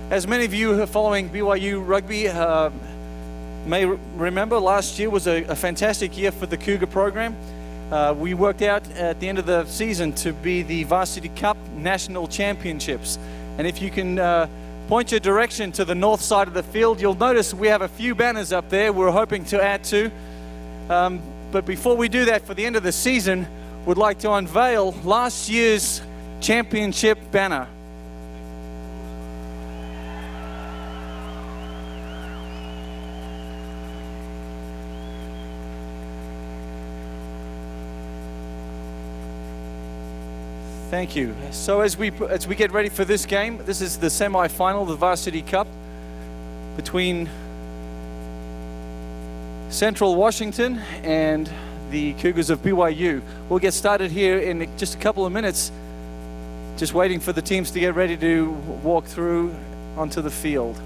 As many of you who are following BYU Rugby may remember, last year was a fantastic year for the Cougar program. We worked out at the end of the season to be the Varsity Cup National Championships. And if you can point your direction to the north side of the field, you'll notice we have a few banners up there we're hoping to add to. But before we do that, for the end of the season, we'd like to unveil last year's championship banner. Thank you. So as we get ready for this game, this is the semi-final, the Varsity Cup, between Central Washington and the Cougars of BYU. We'll get started here in just a couple of minutes, just waiting for the teams to get ready to walk through onto the field.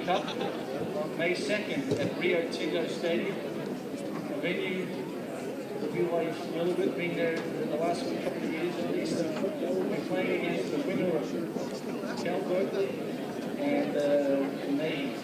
On May 2nd at Rio Tinto Stadium, a venue that BYU's familiar with, being there in the last couple of years at least. We're playing against the winner of Cal Berkeley and the Navy.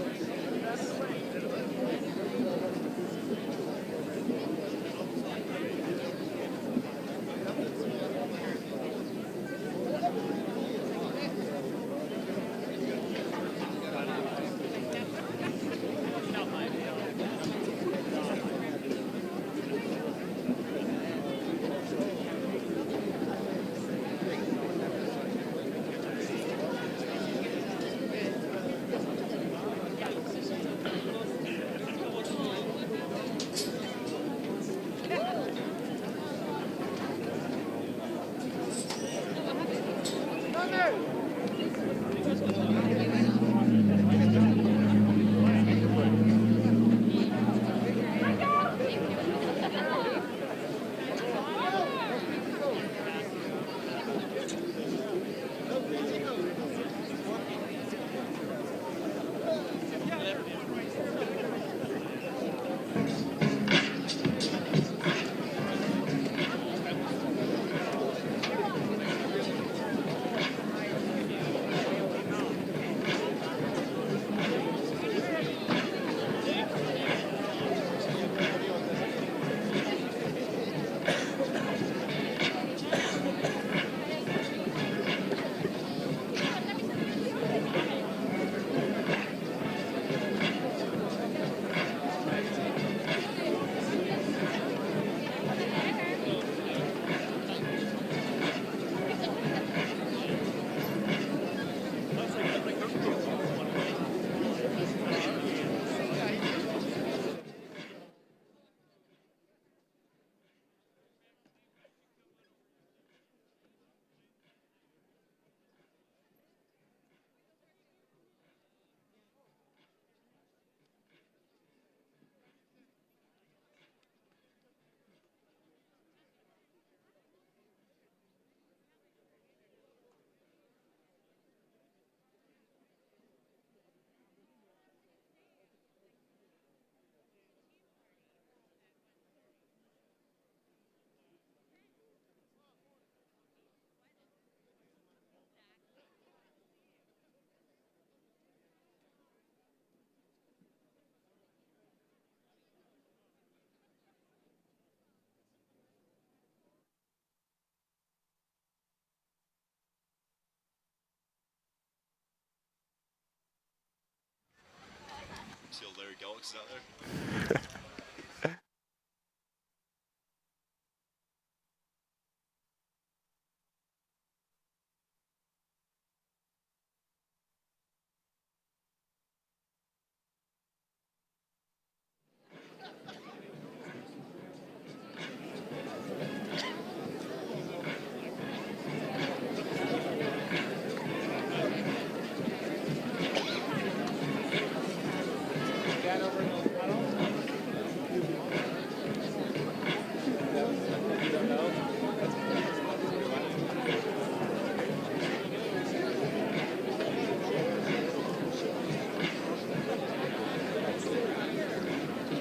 See old Larry Galaxy out there?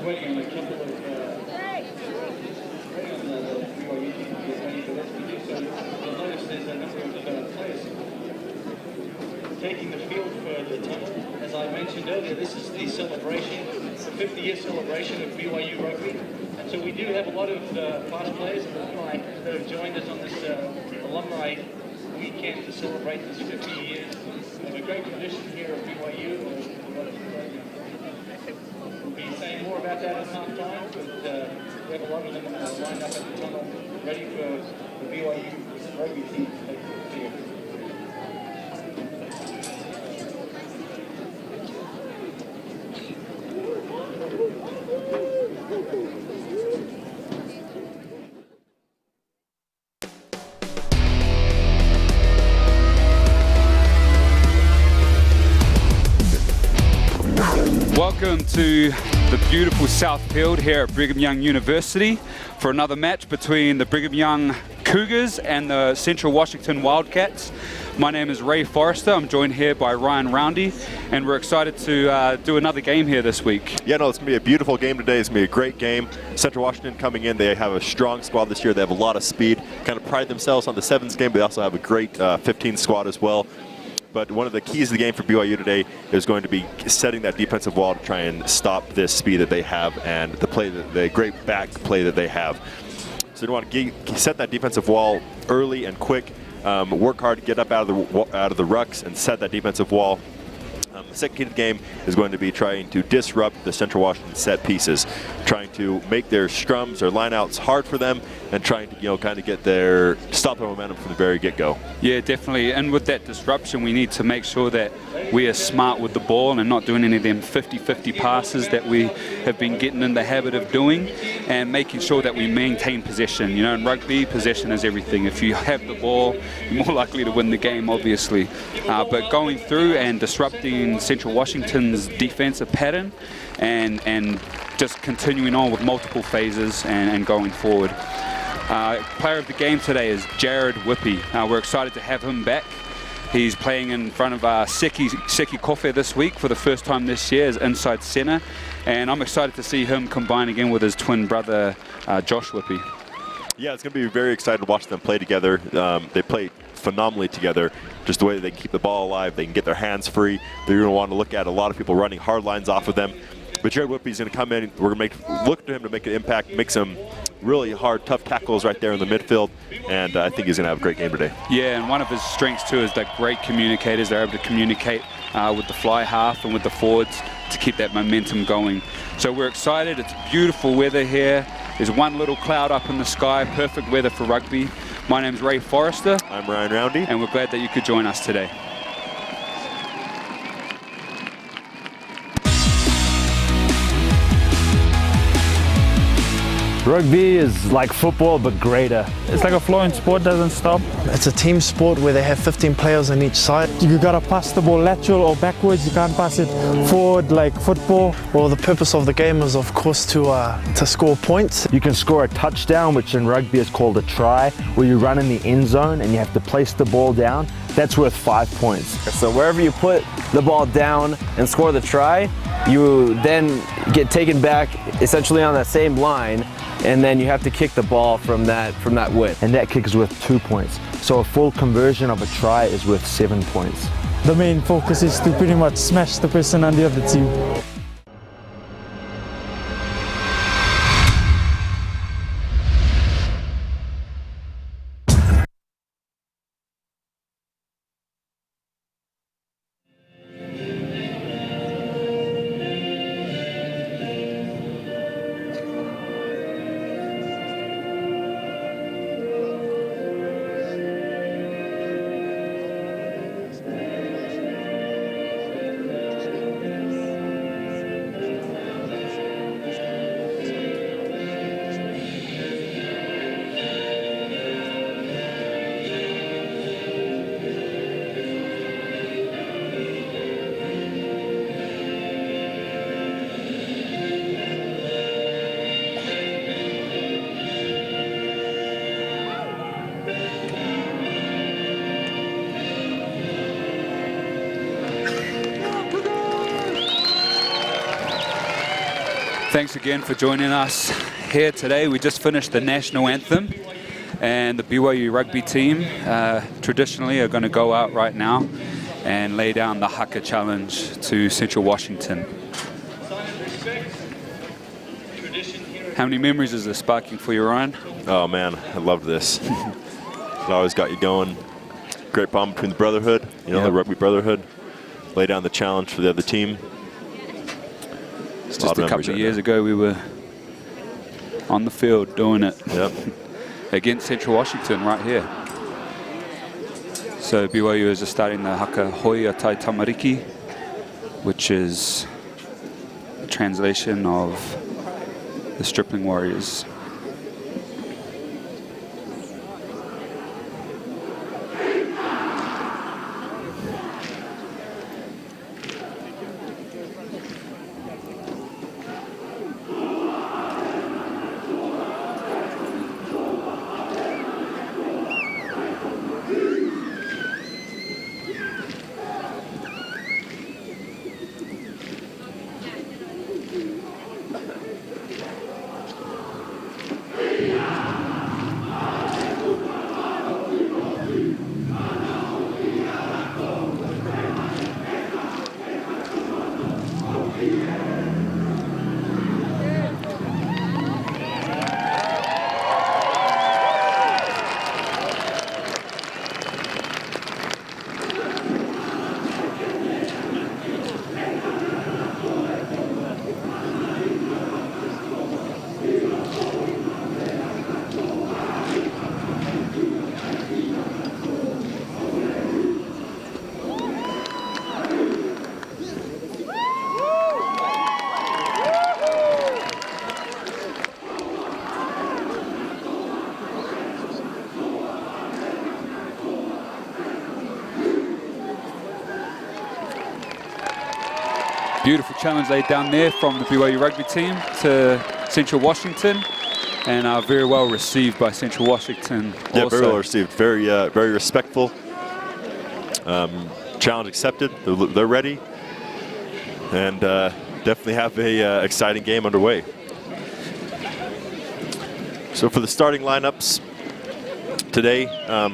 waiting on a couple of BYU teams to get ready, but as we do so, you'll notice there's a number of players taking the field for the tunnel. As I mentioned earlier, this is the celebration, the 50-year celebration of BYU Rugby. And so we do have a lot of past players and alumni that have joined us on this alumni weekend to celebrate this 50 years of a great tradition here at BYU. We'll be saying more about that at half time, but we have a lot of them lined up at the tunnel, ready for the BYU Rugby team to take the field. Welcome to the beautiful South Field here at Brigham Young University for another match between the Brigham Young Cougars and the Central Washington Wildcats. My name is Ray Forrester. I'm joined here by Ryan Roundy, and we're excited to do another game here this week. Yeah, no, it's going to be a beautiful game today. It's going to be a great game. Central Washington coming in. They have a strong squad this year. They have a lot of speed, kind of pride themselves on the sevens game, but they also have a great 15 squad as well. But one of the keys of the game for BYU today is going to be setting that defensive wall to try and stop this speed that they have and the great back play that they have. So you want to set that defensive wall early and quick. Work hard to get up out of the rucks and set that defensive wall. The second key to the game is going to be trying to disrupt the Central Washington set pieces, trying to make their scrums or lineouts hard for them, and trying to kind of stop their momentum from the very get-go. Yeah, definitely. And with that disruption, we need to make sure that we are smart with the ball and not doing any of them 50-50 passes that we have been getting in the habit of doing, and making sure that we maintain possession. You know, in rugby, possession is everything. If you have the ball, you're more likely to win the game, obviously. But going through and disrupting Central Washington's defensive pattern and just continuing on with multiple phases and going forward. Player of the game today is Jared Whippy. We're excited to have him back. He's playing in front of Seki Kofe this week for the first time this year as inside centre, and I'm excited to see him combine again with his twin brother Josh Whippy. Yeah, it's going to be very exciting to watch them play together. They play phenomenally together. Just the way that they can keep the ball alive, they can get their hands free. They're going to want to look at a lot of people running hard lines off of them. But Jared Whippy's going to come in. We're going to look to him to make an impact, make some really hard, tough tackles right there in the midfield, and I think he's going to have a great game today. Yeah, and one of his strengths too is they're great communicators. They're able to communicate with the fly half and with the forwards to keep that momentum going. So we're excited. It's beautiful weather here. There's one little cloud up in the sky. Perfect weather for rugby. My name's Ray Forrester. I'm Ryan Roundy. And we're glad that you could join us today. Rugby is like football, but greater. It's like a flowing sport, doesn't stop. It's a team sport where they have 15 players on each side. You gotta pass the ball lateral or backwards. You can't pass it forward like football. Well, the purpose of the game is, of course, to score points. You can score a touchdown, which in rugby is called a try, where you run in the end zone and you have to place the ball down. That's worth 5 points. So wherever you put the ball down and score the try, you then get taken back essentially on that same line, and then you have to kick the ball from that width. And that kick is worth 2 points. So a full conversion of a try is worth 7 points. The main focus is to pretty much smash the person on the other team. Thanks again for joining us here today. We just finished the national anthem, and the BYU rugby team traditionally are going to go out right now and lay down the Haka challenge to Central Washington. How many memories is this sparking for you, Ryan? Oh man, I loved this. It always got you going. Great bond between the brotherhood, the rugby brotherhood. Lay down the challenge for the other team. It's just a couple of years ago we were on the field doing it. Yep. Against Central Washington right here. So BYU is just starting the Haka Hoi Tai Tamariki, which is a translation of the Stripling Warriors. Beautiful challenge laid down there from the BYU rugby team to Central Washington, and very well received by Central Washington. Yeah, also. very well received. Very respectful. Challenge accepted. They're ready, and definitely have a exciting game underway. So for the starting lineups today,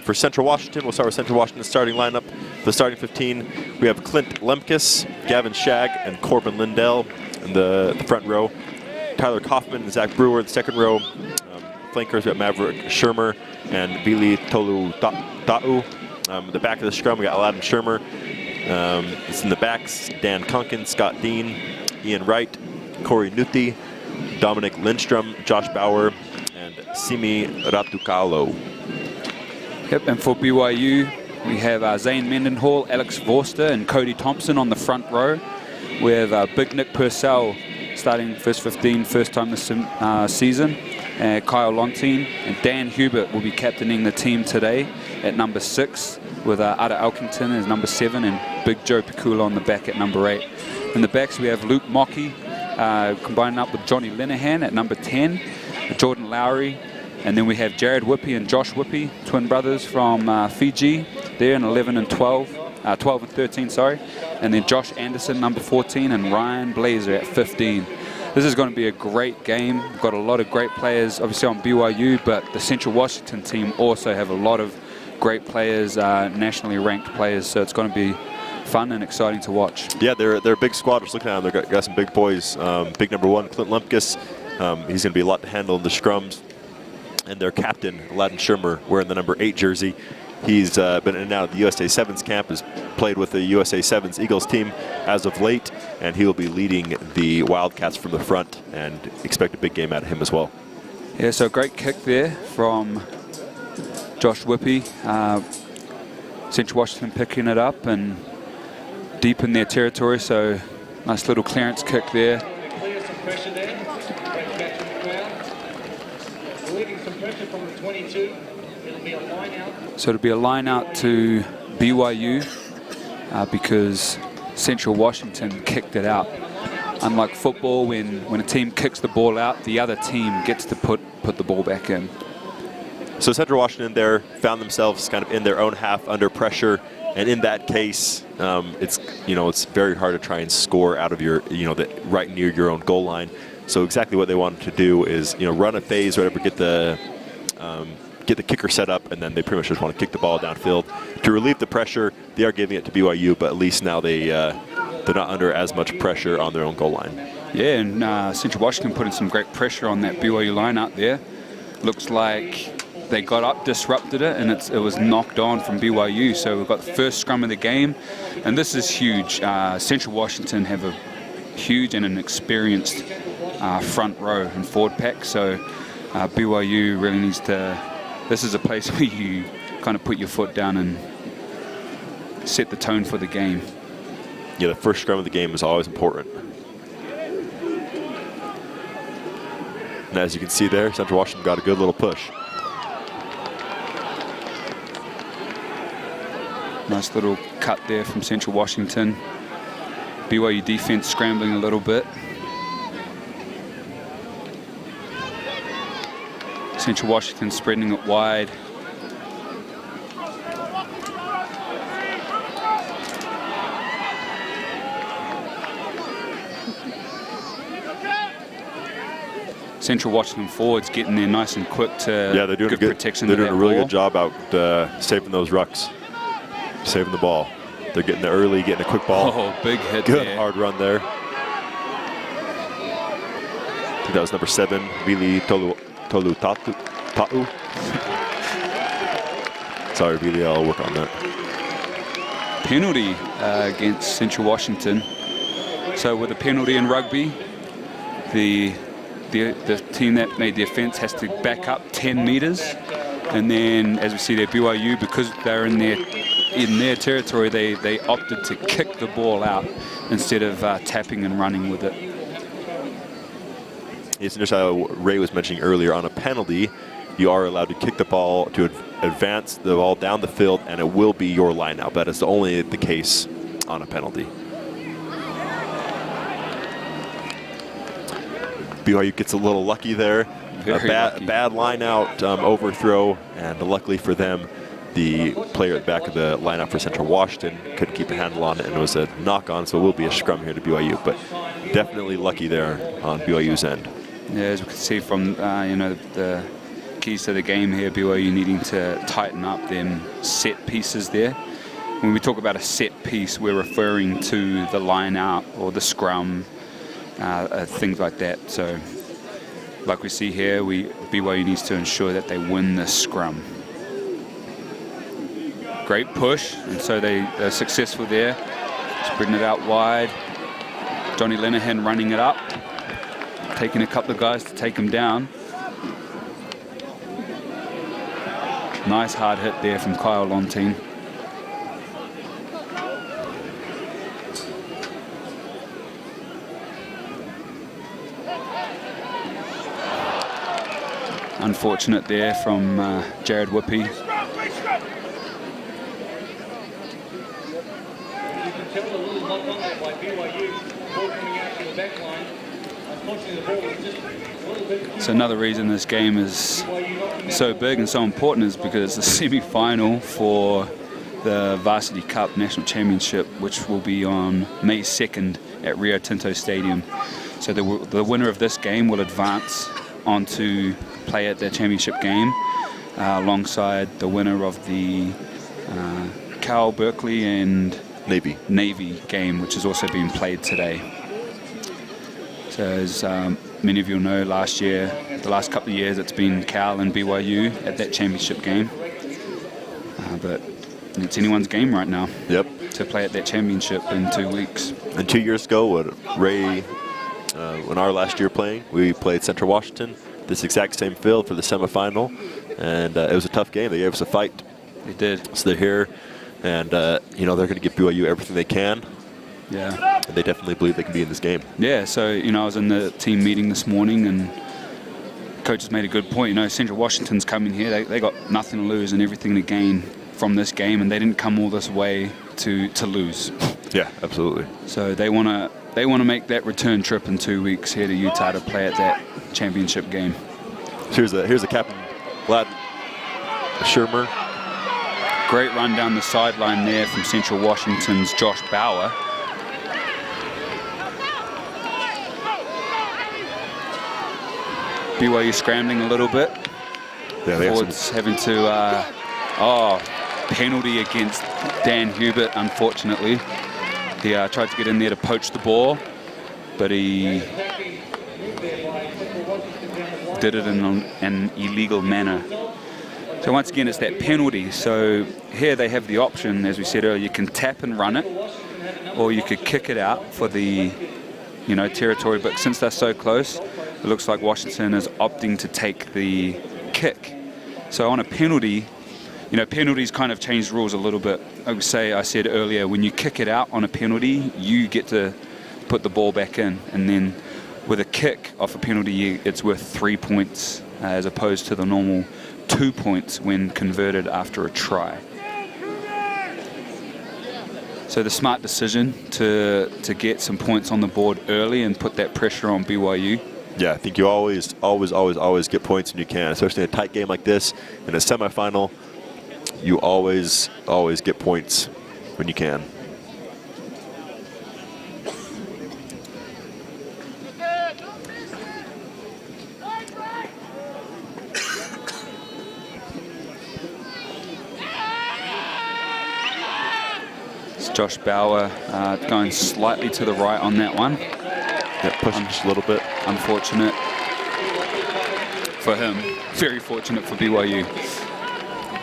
for Central Washington, we'll start with Central Washington's starting lineup. For the starting 15, we have Clint Lemkus, Gavin Shagg, and Corbin Lindell in the front row. Tyler Kaufman and Zach Brewer in the second row. Flankers, we have Maverick Shermer and Billy Tolu Da'u. The back of the scrum, we got Aladdin Shermer. It's in the backs, Dan Kunkin, Scott Dean, Ian Wright, Corey Nuthi, Dominic Lindstrom, Josh Bauer, and Simi Ratukalo. Yep, and for BYU, we have Zane Mendenhall, Alex Vorster, and Cody Thompson on the front row. We have Big Nick Purcell starting first 15, first time this season. Kyle Lontine and Dan Hubert will be captaining the team today at number 6, with Ada Elkington as number 7 and Big Joe Pikula on the back at number 8. In the backs we have Luke Mockey combining up with Johnny Linehan at number 10, Jordan Lowry, and then we have Jared Whippy and Josh Whippy, twin brothers from Fiji, there in 11 and 12 and 13, sorry. And then Josh Anderson, number 14, and Ryan Blazer at 15. This is going to be a great game. We've got a lot of great players, obviously on BYU, but the Central Washington team also have a lot of great players, nationally ranked players, so it's going to be fun and exciting to watch. Yeah, they're a big squad. Just looking at them, they've got some big boys. Big number 1, Clint Lumpkus. He's going to be a lot to handle in the scrums. And their captain, Aladdin Shermer, wearing the number 8 jersey. He's been in and out of the USA Sevens camp, has played with the USA Sevens Eagles team as of late, and he will be leading the Wildcats from the front, and expect a big game out of him as well. Yeah, so a great kick there from Josh Whippy. Central Washington picking it up and deep in their territory, so nice little clearance kick there. Clear some pressure there. Great catch from the crowd. Relieving some pressure from the 22. It'll be a line out. So it'll be a line out to BYU because Central Washington kicked it out. Unlike football, when a team kicks the ball out, the other team gets to put the ball back in. So Central Washington there found themselves kind of in their own half under pressure, and in that case, it's very hard to try and score out of your right near your own goal line. So exactly what they wanted to do is, run a phase, or whatever, get the kicker set up, and then they pretty much just want to kick the ball downfield to relieve the pressure. They are giving it to BYU, but at least now they're not under as much pressure on their own goal line. Yeah, and Central Washington putting some great pressure on that BYU line out there. Looks like they got up, disrupted it, and it was knocked on from BYU. So we've got the first scrum of the game, and this is huge. Central Washington have a huge and an experienced front row and forward pack. So BYU really needs to. This is a place where you kind of put your foot down and set the tone for the game. Yeah, the first scrum of the game is always important. And as you can see there, Central Washington got a good little push. Nice little cut there from Central Washington. BYU defense scrambling a little bit. Central Washington spreading it wide. Central Washington forwards getting there nice and quick to they're doing give protection. They're doing a really ball. good job out saving those rucks, saving the ball. They're getting there early, getting a quick ball. Oh, big hit Good there. hard run there. I think that was number 7, Vili Ta'u. Sorry, Vili, I'll work on that. Penalty against Central Washington. So with a penalty in rugby, the team that made the offence has to back up 10 metres, and then as we see there, BYU, because they're in their territory, they opted to kick the ball out instead of tapping and running with it. It's just how Ray was mentioning earlier, on a penalty, you are allowed to kick the ball to advance the ball down the field, and it will be your line out. That is only the case on a penalty. BYU gets a little lucky there. Bad line out overthrow, and luckily for them, the player at the back of the lineup for Central Washington couldn't keep a handle on it, and it was a knock-on, so it will be a scrum here to BYU. But definitely lucky there on BYU's end. Yeah, as we can see from the keys to the game here, BYU needing to tighten up them set pieces there. When we talk about a set piece, we're referring to the line out or the scrum, things like that. So like we see here, BYU needs to ensure that they win this scrum. Great push, and so they're successful there, spreading it out wide. Johnny Lenehan running it up, taking a couple of guys to take him down. Nice hard hit there from Kyle Lontine. Unfortunate there from Jared Whippy. You can tell a little lock on there by BYU. Ball coming out to the back line. Unfortunately, the ball was just a little bit. So another reason this game is so big and so important is because it's the semi-final for the Varsity Cup National Championship, which will be on May 2nd at Rio Tinto Stadium. So the winner of this game will advance on to play at the championship game alongside the winner of the Cal Berkeley and Navy game, which is also being played today. So as many of you know, the last couple of years, it's been Cal and BYU at that championship game. But it's anyone's game right now. Yep. To play at that championship in 2 weeks. And 2 years ago, when our last year playing, we played Central Washington, this exact same field for the semifinal, and it was a tough game. They gave us a fight. They did. So they're here, and they're going to give BYU everything they can. Yeah. And they definitely believe they can be in this game. Yeah. So I was in the team meeting this morning, and coaches made a good point. Central Washington's coming here. They got nothing to lose and everything to gain from this game, and they didn't come all this way to lose. Yeah, absolutely. So they want to make that return trip in 2 weeks here to Utah to play at that championship game. Here's the captain, Vlad Shermer. Great run down the sideline there from Central Washington's Josh Bauer. BYU scrambling a little bit. Yeah, they have Forwards having to, penalty against Dan Hubert, unfortunately. He tried to get in there to poach the ball, but he did it in an illegal manner. So once again, it's that penalty. So here they have the option, as we said earlier, you can tap and run it, or you could kick it out for the, territory. But since they're so close, it looks like Washington is opting to take the kick. So on a penalty, penalties kind of changed rules a little bit. I said earlier, when you kick it out on a penalty, you get to put the ball back in, and then with a kick off a penalty, it's worth 3 points as opposed to the normal 2 points when converted after a try. So the smart decision to get some points on the board early and put that pressure on BYU. Yeah, I think you always get points when you can, especially in a tight game like this. In a semifinal, you always get points when you can. It's Josh Bauer going slightly to the right on that one. Yeah, pushing just a little bit. Unfortunate for him. Very fortunate for BYU.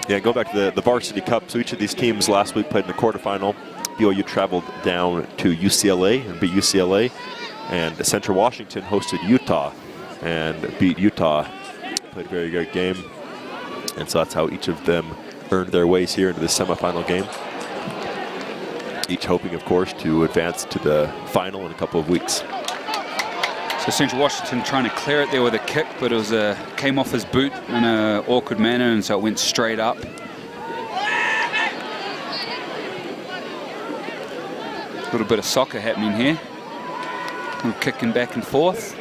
Yeah, go back to the Varsity Cup. So each of these teams last week played in the quarterfinal. BYU traveled down to UCLA and beat UCLA. And Central Washington hosted Utah and beat Utah. Played a very good game. And so that's how each of them earned their ways here into the semifinal game. Each hoping, of course, to advance to the final in a couple of weeks. So Central Washington trying to clear it there with a kick, but it came off his boot in an awkward manner, and so it went straight up. A little bit of soccer happening here. A little kicking back and forth.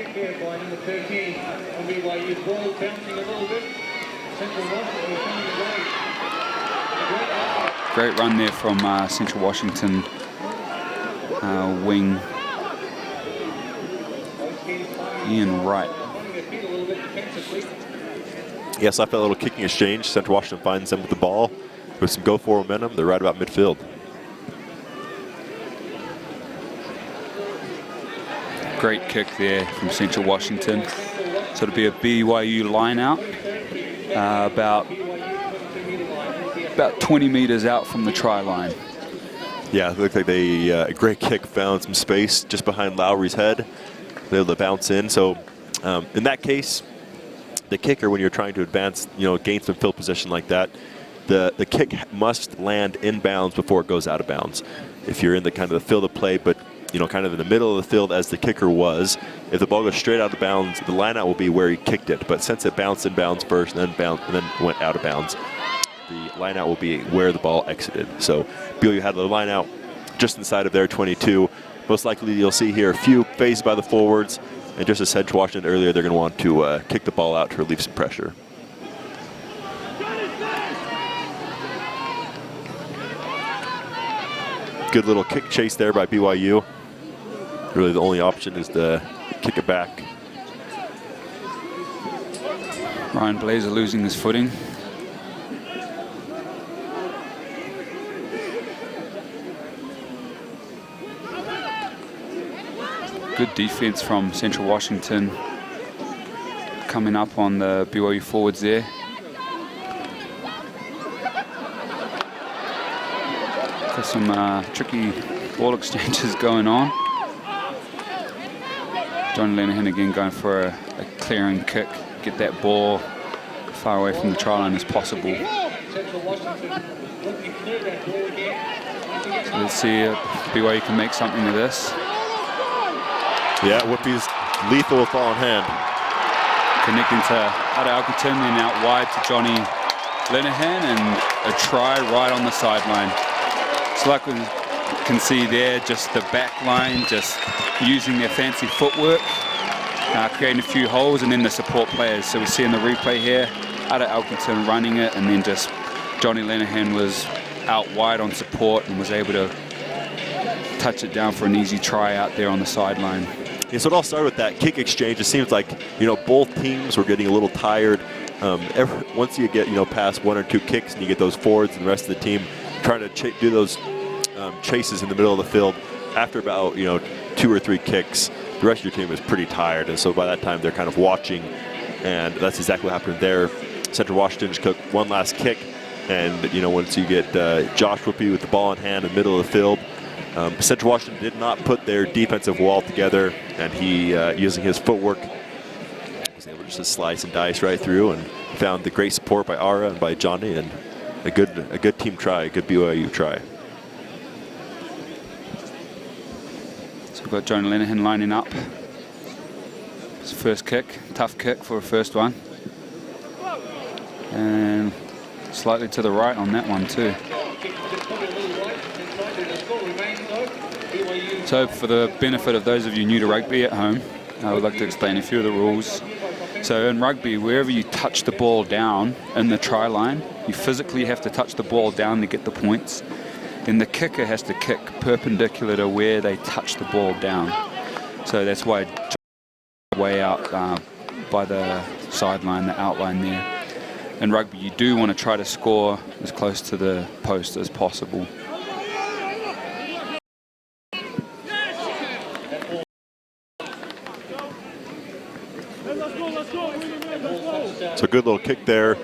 Great run there from Central Washington wing Ian Wright. Yes, I felt a little kicking exchange. Central Washington finds them with the ball with some go-forward momentum. They're right about midfield. Great kick there from Central Washington. So it'll be a BYU line out, about 20 meters out from the try line. Yeah, it looked like a great kick, found some space just behind Lowry's head. They were able to bounce in. So in that case, the kicker, when you're trying to advance, gain some field position like that, the kick must land inbounds before it goes out of bounds. If you're in the kind of the field of play, but kind of in the middle of the field as the kicker was, if the ball goes straight out of bounds, the line out will be where he kicked it. But since it bounced inbounds first and then went out of bounds, the line out will be where the ball exited. So BYU had the line out just inside of their 22. Most likely you'll see here a few phases by the forwards, and just as said to Washington earlier, they're going to want to kick the ball out to relieve some pressure. Good little kick chase there by BYU. Really the only option is to kick it back. Ryan Blazer losing his footing. Good defense from Central Washington coming up on the BYU forwards there. Got some tricky ball exchanges going on. John Lenihan again going for a clearing kick, get that ball far away from the try line as possible. So let's see if BYU can make something of this. Yeah, Whoopi's lethal with ball in hand. Connecting to Haka Alberton and out wide to Johnny Lenihan, and a try right on the sideline. So like we can see there, just the back line, just using their fancy footwork, creating a few holes, and then the support players. So we see in the replay here, Haka Alberton running it, and then just Johnny Lenihan was out wide on support and was able to touch it down for an easy try out there on the sideline. Yeah, so it all started with that kick exchange. It seems like, both teams were getting a little tired. Once you get, past 1 or 2 kicks and you get those forwards and the rest of the team trying to do those chases in the middle of the field, after about, 2 or 3 kicks, the rest of your team is pretty tired. And so by that time, they're kind of watching, and that's exactly what happened there. Central Washington just took one last kick, and, once you get Josh Whoopi with the ball in hand in the middle of the field, Central Washington did not put their defensive wall together, and he, using his footwork, was able to just slice and dice right through, and found the great support by Ara and by Johnny, and a good team try, a good BYU try. So we've got Jonah Lenihan lining up. His first kick, tough kick for a first one. And slightly to the right on that one too. So for the benefit of those of you new to rugby at home, I would like to explain a few of the rules. So in rugby, wherever you touch the ball down in the try line, you physically have to touch the ball down to get the points. Then the kicker has to kick perpendicular to where they touch the ball down. So that's why way out by the sideline, the outline there. In rugby, you do want to try to score as close to the post as possible. So a good little kick there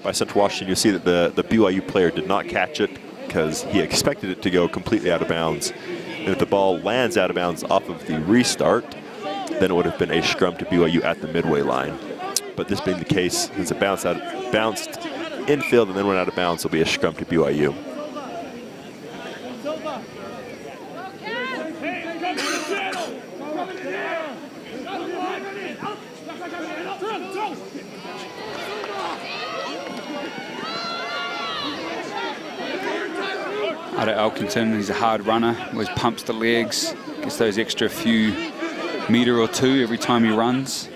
by Central Washington. You see that the BYU player did not catch it because he expected it to go completely out of bounds. And if the ball lands out of bounds off of the restart, then it would have been a scrum to BYU at the midway line. But this being the case, since it bounced infield and then went out of bounds, it'll be a scrum to BYU. Out of Elkington, he's a hard runner, always pumps the legs, gets those extra few metre or two every time he runs.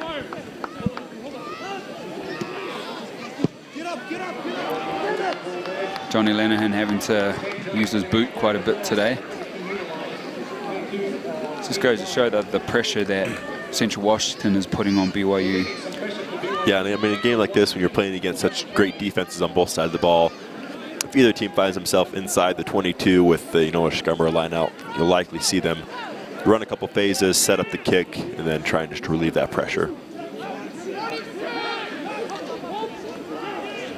Johnny Lenihan having to use his boot quite a bit today. This just goes to show the pressure that Central Washington is putting on BYU. Yeah, and I mean, a game like this, when you're playing against such great defenses on both sides of the ball, if either team finds himself inside the 22 with a scrum or a line out, you'll likely see them run a couple phases, set up the kick, and then try and just relieve that pressure.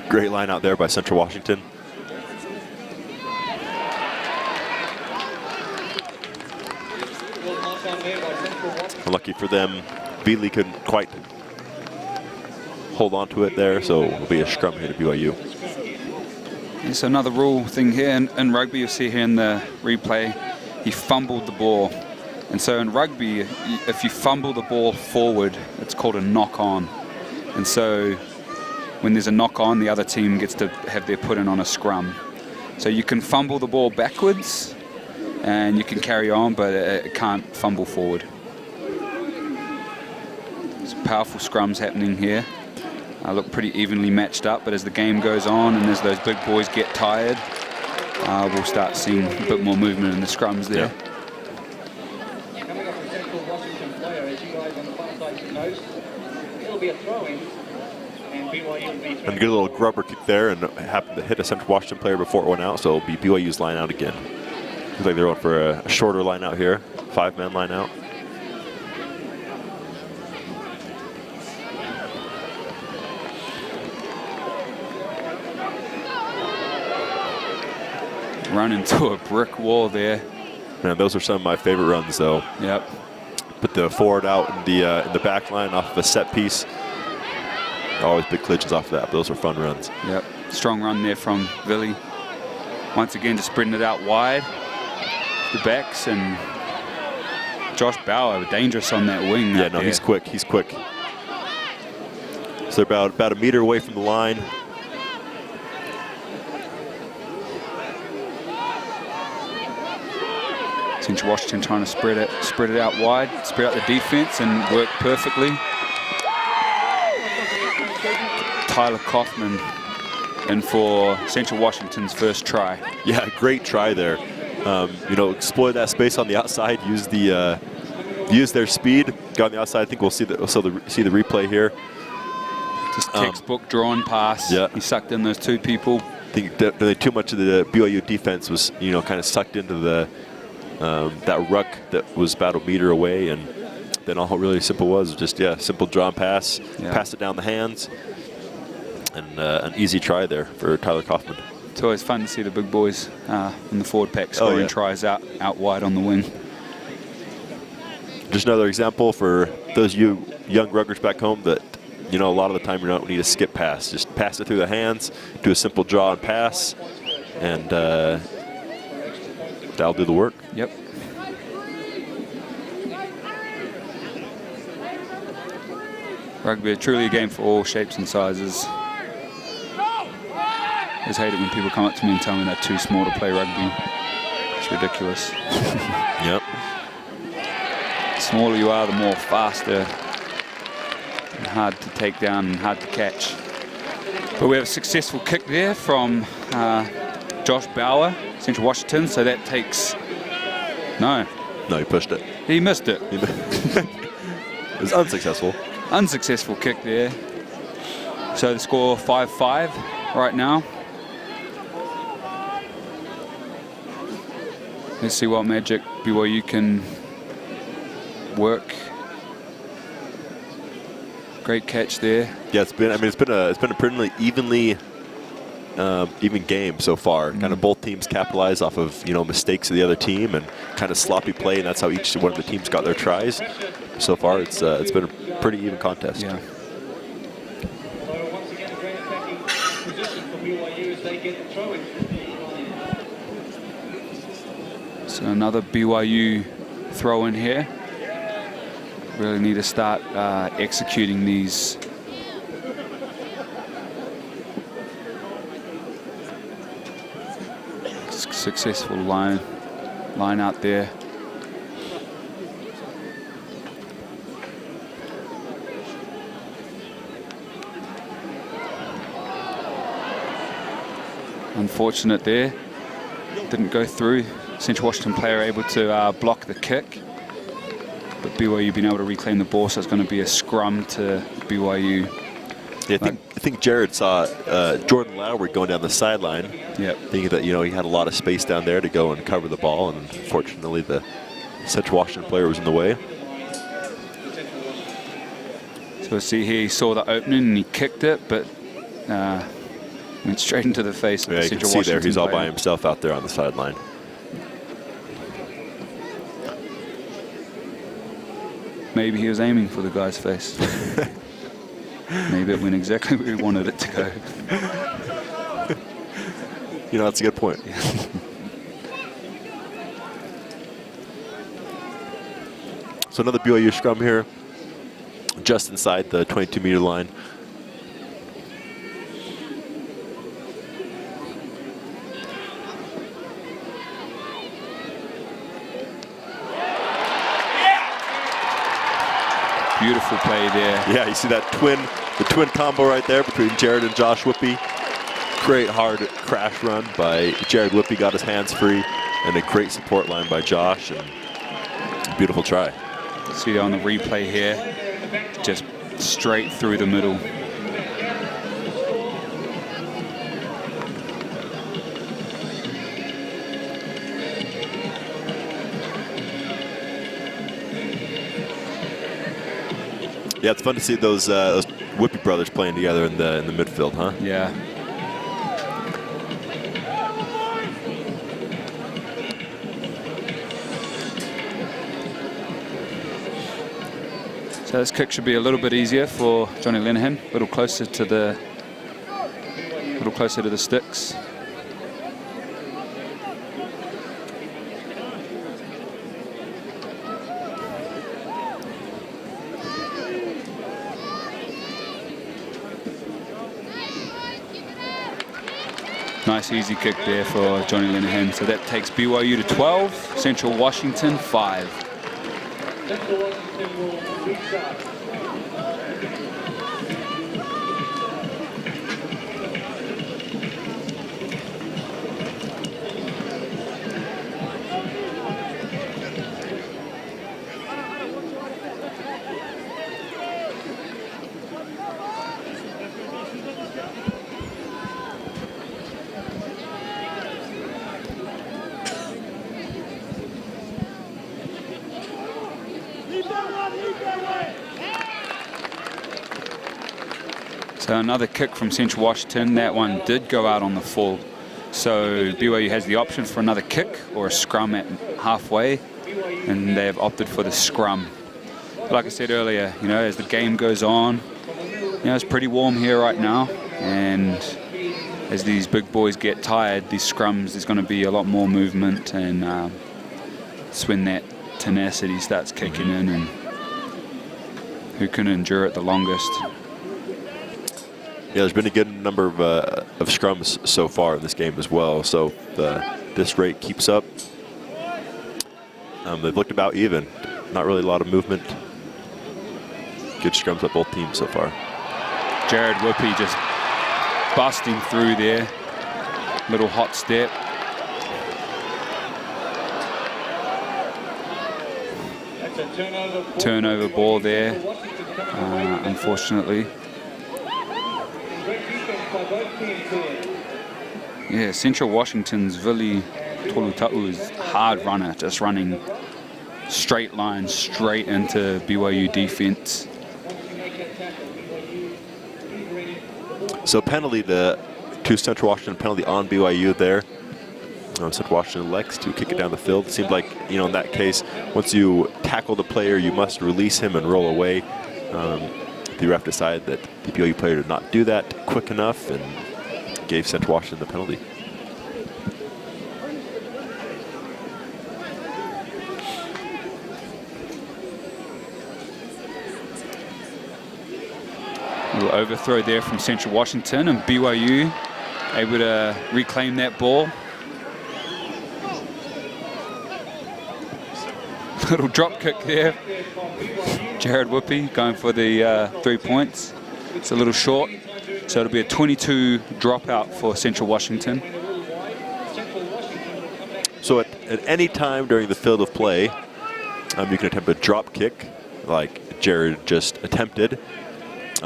Great line out there by Central Washington. Lucky for them, Veely couldn't quite hold on to it there, so it'll be a scrum here to BYU. It's another rule thing here in rugby. You'll see here in the replay, he fumbled the ball. And so in rugby, if you fumble the ball forward, it's called a knock-on. And so when there's a knock-on, the other team gets to have their put in on a scrum. So you can fumble the ball backwards, and you can carry on, but it can't fumble forward. Some powerful scrums happening here. Look pretty evenly matched up, but as the game goes on and as those big boys get tired, we'll start seeing a bit more movement in the scrums there. Yeah. Coming up the Central Washington player, as you guys on the far side knows, it'll be a throw-in, and BYU will be And get a little grubber kick there, and happened to hit a Central Washington player before it went out, so it'll be BYU's line out again. Looks like they're going for a shorter line out here, 5-man line out. Run into a brick wall there. Man, those are some of my favorite runs, though. Yep. Put the forward out in the back line off of a set piece. Always big collisions off of that, but those are fun runs. Yep. Strong run there from Billy. Once again, just spreading it out wide. The backs, and Josh Bauer dangerous on that wing. Yeah, no, he's quick. He's quick. So they're about a meter away from the line. Central Washington trying to spread it out wide, spread out the defense, and work perfectly. Tyler Kaufman in for Central Washington's first try. Yeah, great try there. Exploit that space on the outside, use the use their speed, go on the outside. I think we'll see the replay here. Just textbook drawn pass. Yeah. He sucked in those two people. I think definitely too much of the BYU defense was, you know, kind of sucked into the that ruck that was about a meter away, and then all really simple was just simple draw and pass, pass it down the hands, and an easy try there for Tyler Kaufman. It's always fun to see the big boys in the forward pack scoring tries out wide on the wing. Just another example for those you young ruggers back home that, you know, a lot of the time you don't need to skip pass. Just pass it through the hands, do a simple draw and pass, and that'll do the work. Yep. Rugby, truly a game for all shapes and sizes. I just hate it when people come up to me and tell me they're too small to play rugby. It's ridiculous. Yep. The smaller you are, the more faster and hard to take down and hard to catch. But we have a successful kick there from Josh Bauer, Central Washington, so that takes... No, he pushed it. He missed it. It was unsuccessful. Unsuccessful kick there. So the score 5-5 right now. Let's see what magic BYU can work. Great catch there. Yeah, it's been a pretty evenly even game so far. Kind of both teams capitalize off of, you know, mistakes of the other team and kind of sloppy play, and that's how each one of the teams got their tries. So far, it's been a pretty even contest. Yeah. So once again, a great attacking position for BYU as they get the throw-in. So another BYU throw in here. Really need to start executing these. Successful line out there. Unfortunate there. Didn't go through. Central Washington player able to block the kick. But BYU being able to reclaim the ball, so it's going to be a scrum to BYU. Yeah, I think Jared saw Jordan Lowry going down the sideline. Yep. Thinking that, you know, he had a lot of space down there to go and cover the ball, and unfortunately the Central Washington player was in the way. So we'll see here, he saw the opening and he kicked it, but went straight into the face of the You can Central see Washington there, he's all player. by himself out there on the sideline. Maybe he was aiming for the guy's face. Maybe it went exactly where he wanted it to go. You know, that's a good point. So another BYU scrum here, just inside the 22-meter line. Beautiful play there. Yeah, you see that the twin combo right there between Jared and Josh Whippy. Great hard crash run by Jared Whippy, got his hands free, and a great support line by Josh, and beautiful try. See on the replay here, just straight through the middle. Yeah, it's fun to see those Whippy brothers playing together in the midfield, huh? Yeah. So this kick should be a little bit easier for Johnny Linehan, a little closer to the sticks. Nice easy kick there for Johnny Linehan. So that takes BYU to 12, Central Washington 5. Central Washington will restart. So another kick from Central Washington. That one did go out on the full. So BYU has the option for another kick or a scrum at halfway, and they have opted for the scrum. But like I said earlier, you know, as the game goes on, you know, it's pretty warm here right now, and as these big boys get tired, these scrums, there's going to be a lot more movement, and it's when that tenacity starts kicking in, and who can endure it the longest. Yeah, there's been a good number of scrums so far in this game as well. So this rate keeps up. They've looked about even. Not really a lot of movement. Good scrums by both teams so far. Jared Whippy just busting through there. Little hot step. That's a Turnover ball there, unfortunately. Yeah, Central Washington's Vili Tolutau is a hard runner, just running straight line straight into BYU defense. So penalty to Central Washington, penalty on BYU there. Central Washington elects to kick it down the field. It seemed like, you know, in that case, once you tackle the player, you must release him and roll away. The ref decided that the BYU player did not do that quick enough and gave Central Washington the penalty. A little overthrow there from Central Washington, and BYU able to reclaim that ball. Little drop kick there. Jared Whippy going for the 3 points. It's a little short, so it'll be a 22 dropout for Central Washington. So at any time during the field of play, you can attempt a drop kick like Jared just attempted,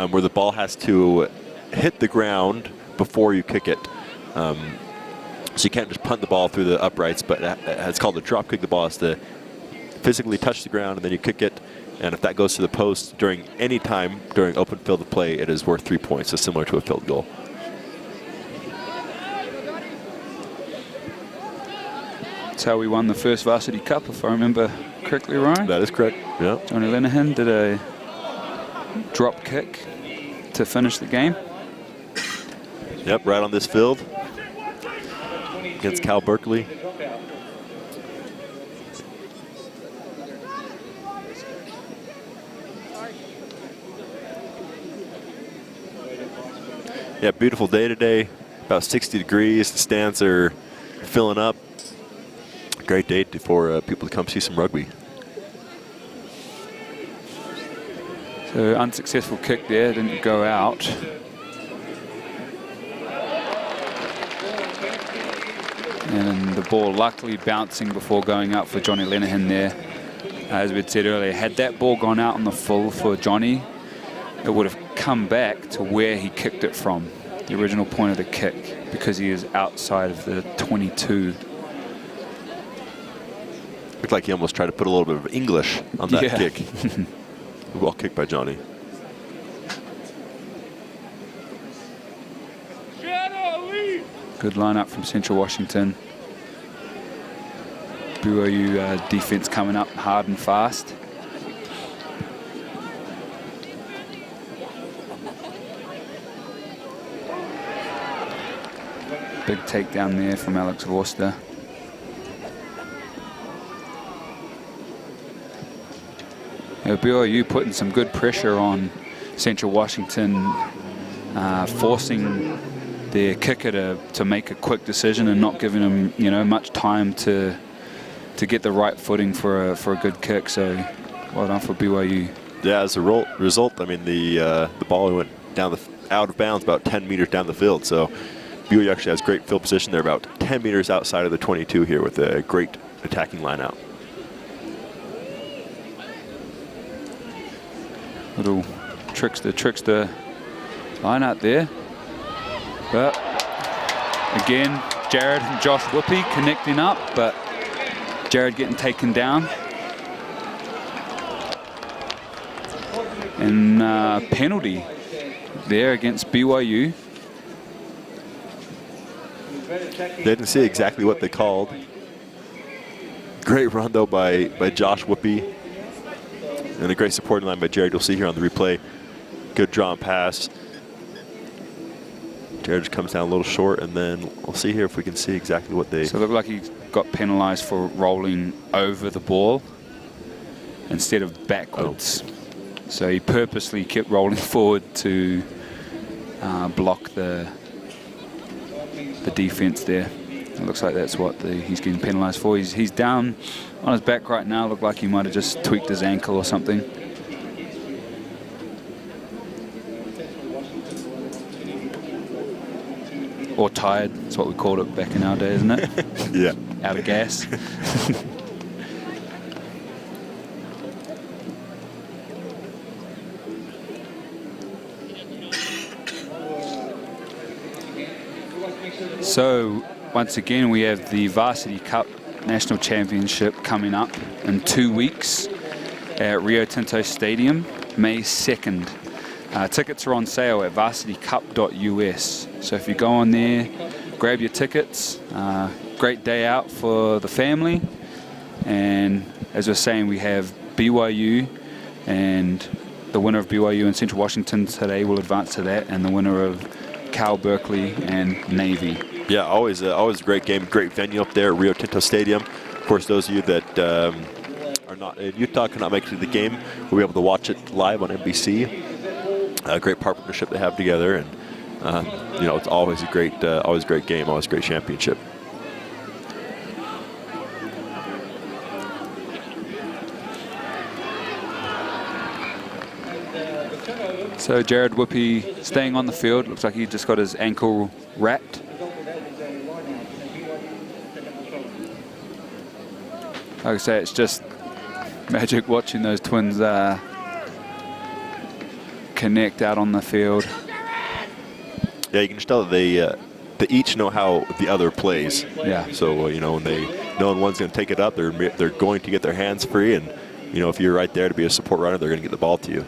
where the ball has to hit the ground before you kick it. So you can't just punt the ball through the uprights, but it's called a drop kick. The ball has to physically touch the ground, and then you kick it. And if that goes to the post during any time during open field of play, it is worth 3 points, so similar to a field goal. That's how we won the first Varsity Cup, if I remember correctly, Ryan. That is correct, yeah. Johnny Linehan did a drop kick to finish the game. Yep, right on this field against Cal Berkeley. Yeah, beautiful day today. About 60 degrees. The stands are filling up. Great day for people to come see some rugby. So unsuccessful kick there, didn't go out. And the ball luckily bouncing before going out for Johnny Linehan there. As we'd said earlier, had that ball gone out on the full for Johnny, it would have come back to where he kicked it from, the original point of the kick, because he is outside of the 22. Looked like he almost tried to put a little bit of English on that kick. Well kicked by Johnny. Good lineup from Central Washington. BYU defense coming up hard and fast. Big takedown there from Alex Vorster. BYU putting some good pressure on Central Washington, forcing their kicker to make a quick decision and not giving him, you know, much time to get the right footing for a good kick. So well done for BYU. Yeah, as a result, I mean the ball went down out of bounds about 10 meters down the field. So BYU actually has great field position. They're about 10 meters outside of the 22 here with a great attacking line out. Little trickster line out there. But again, Jared and Josh Whippy connecting up, but Jared getting taken down. And penalty there against BYU. They didn't see exactly what they called. Great run though by Josh Whoopi. And a great supporting line by Jared. You'll see here on the replay. Good draw and pass. Jared just comes down a little short, and then we'll see here if we can see exactly what they... So it looked like he got penalised for rolling over the ball instead of backwards. Oh. So he purposely kept rolling forward to block the defence there. It looks like that's what he's getting penalised for. He's down on his back right now. Looked like he might have just tweaked his ankle or something. Or tired. That's what we called it back in our day, isn't it? Yeah. Out of gas. So once again, we have the Varsity Cup National Championship coming up in 2 weeks at Rio Tinto Stadium, May 2nd. Tickets are on sale at varsitycup.us. So if you go on there, grab your tickets. Great day out for the family. And as we're saying, we have BYU, and the winner of BYU and Central Washington today will advance to that, and the winner of Cal Berkeley and Navy. Yeah, always a great game, great venue up there at Rio Tinto Stadium. Of course, those of you that are not in Utah, cannot make it to the game, will be able to watch it live on NBC. A great partnership they have together, and you know, it's always a great game, always a great championship. So Jared Whoopi staying on the field. Looks like he just got his ankle wrapped. Like I say, it's just magic watching those twins connect out on the field. Yeah, you can just tell that they each know how the other plays. Yeah. So you know, when they know one's going to take it up, they're going to get their hands free, and you know, if you're right there to be a support runner, they're going to get the ball to you.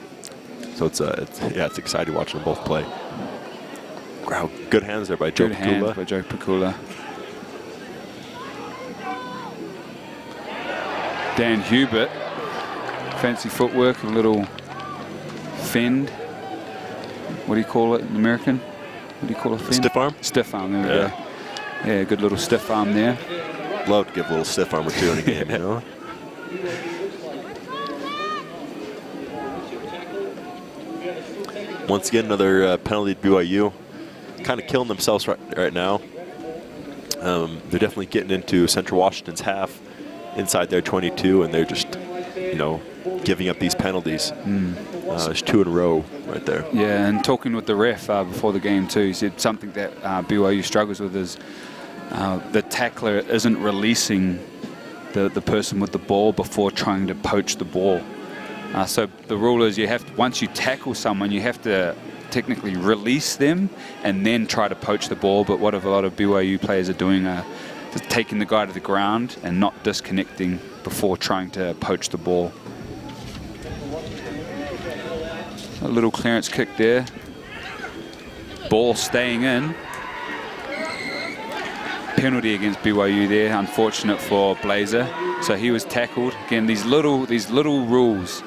So it's exciting watching them both play. Wow, good hands there by Joe Good Pikula. hands by Joe Pikula. Dan Hubert, fancy footwork, a little fend. What do you call it in American? What do you call a fend? Stiff arm? Stiff arm, there we go. Yeah, good little stiff arm there. Love to give a little stiff arm or two in a game, you know? Once again, another penalty to BYU. Kind of killing themselves right now. They're definitely getting into Central Washington's half inside their 22, and they're just, you know, giving up these penalties. There's 2 in a row right there. Yeah, and talking with the ref before the game too, he said something that BYU struggles with is the tackler isn't releasing the person with the ball before trying to poach the ball. So the rule is once you tackle someone, you have to technically release them and then try to poach the ball. But what a lot of BYU players are doing are just taking the guy to the ground and not disconnecting before trying to poach the ball. A little clearance kick there. Ball staying in. Penalty against BYU there. Unfortunate for Blazer. So he was tackled. Again, these little rules.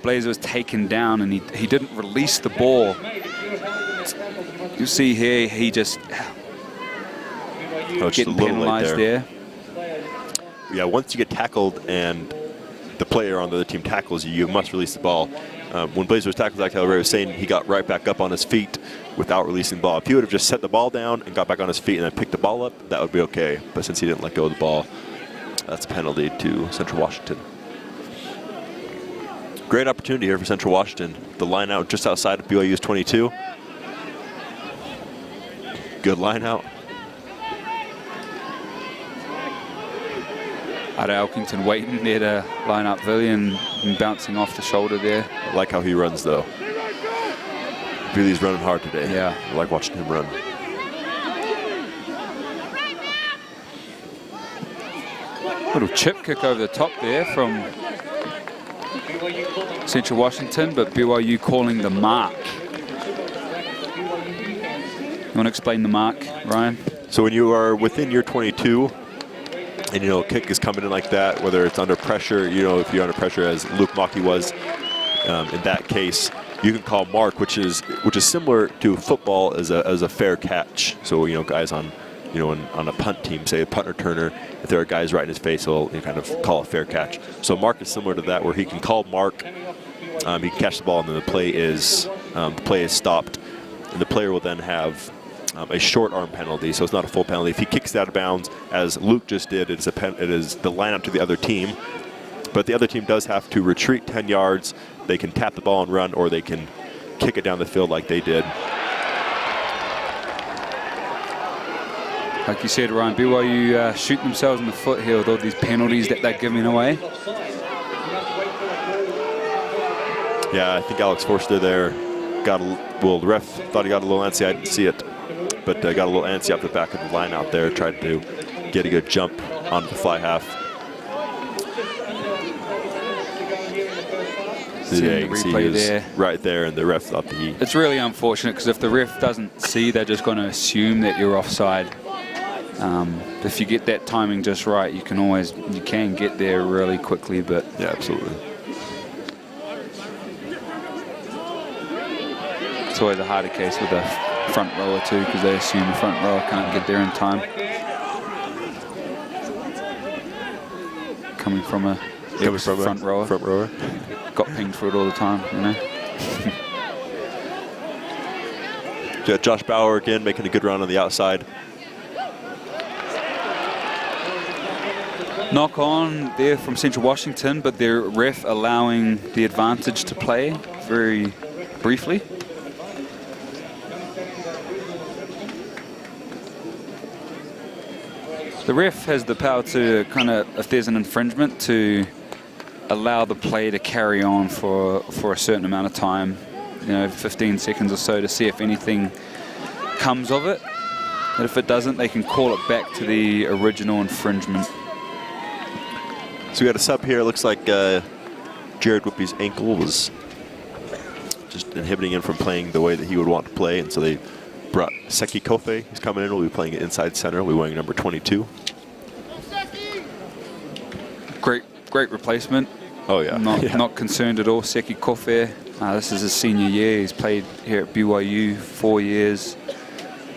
Blazer was taken down and he didn't release the ball. You see here, he just getting penalized there. Yeah, once you get tackled and the player on the other team tackles you, you must release the ball. When Blazer was tackled, like Ray was saying, he got right back up on his feet without releasing the ball. If he would have just set the ball down and got back on his feet and then picked the ball up, that would be okay. But since he didn't let go of the ball, that's a penalty to Central Washington. Great opportunity here for Central Washington. The line out just outside of BYU's 22. Good line out. Ada Elkington waiting there to line up Villiers and bouncing off the shoulder there. I like how he runs though. Villiers running hard today. Yeah. I like watching him run. Little chip kick over the top there from Central Washington, but BYU calling the mark. You want to explain the mark, Ryan? So when you are within your 22, and a kick is coming in like that, whether it's under pressure, if you're under pressure as Luke Maki was in that case, you can call mark, which is similar to football as a fair catch. So guys on on a punt team, say a punt returner, if there are guys right in his face, he'll kind of call a fair catch. So mark is similar to that, where he can call mark, he can catch the ball, and then the play is stopped, and the player will then have a short arm penalty, so it's not a full penalty. If he kicks it out of bounds, as Luke just did, it is the line up to the other team. But the other team does have to retreat 10 yards. They can tap the ball and run, or they can kick it down the field like they did. Like you said, Ryan, BYU shoot themselves in the foot here with all these penalties that they're giving away. Yeah, I think Alex Forster there the ref thought he got a little antsy. I didn't see it, but got a little antsy up the back of the line out there, tried to get a good jump onto the fly half. Yeah, you can see he was right there, and the ref thought that It's really unfortunate, because if the ref doesn't see, they're just going to assume that you're offside. If you get that timing just right, you can get there really quickly. But yeah, absolutely. It's always a harder case with a front rower too, because they assume the front rower can't get there in time. Coming from a front rower. Got pinged for it all the time, Yeah, Josh Bauer again making a good run on the outside. Knock on there from Central Washington, but their ref allowing the advantage to play very briefly. The ref has the power to if there's an infringement, to allow the play to carry on for a certain amount of time, 15 seconds or so, to see if anything comes of it. And if it doesn't, they can call it back to the original infringement. So we got a sub here. It looks like Jared Whippy's ankle was just inhibiting him from playing the way that he would want to play, and so they brought Seki Kofe. He's coming in. We'll be playing inside center. We'll be wearing number 22. Great replacement. Oh yeah. Not concerned at all. Seki Kofe. This is his senior year. He's played here at BYU 4 years.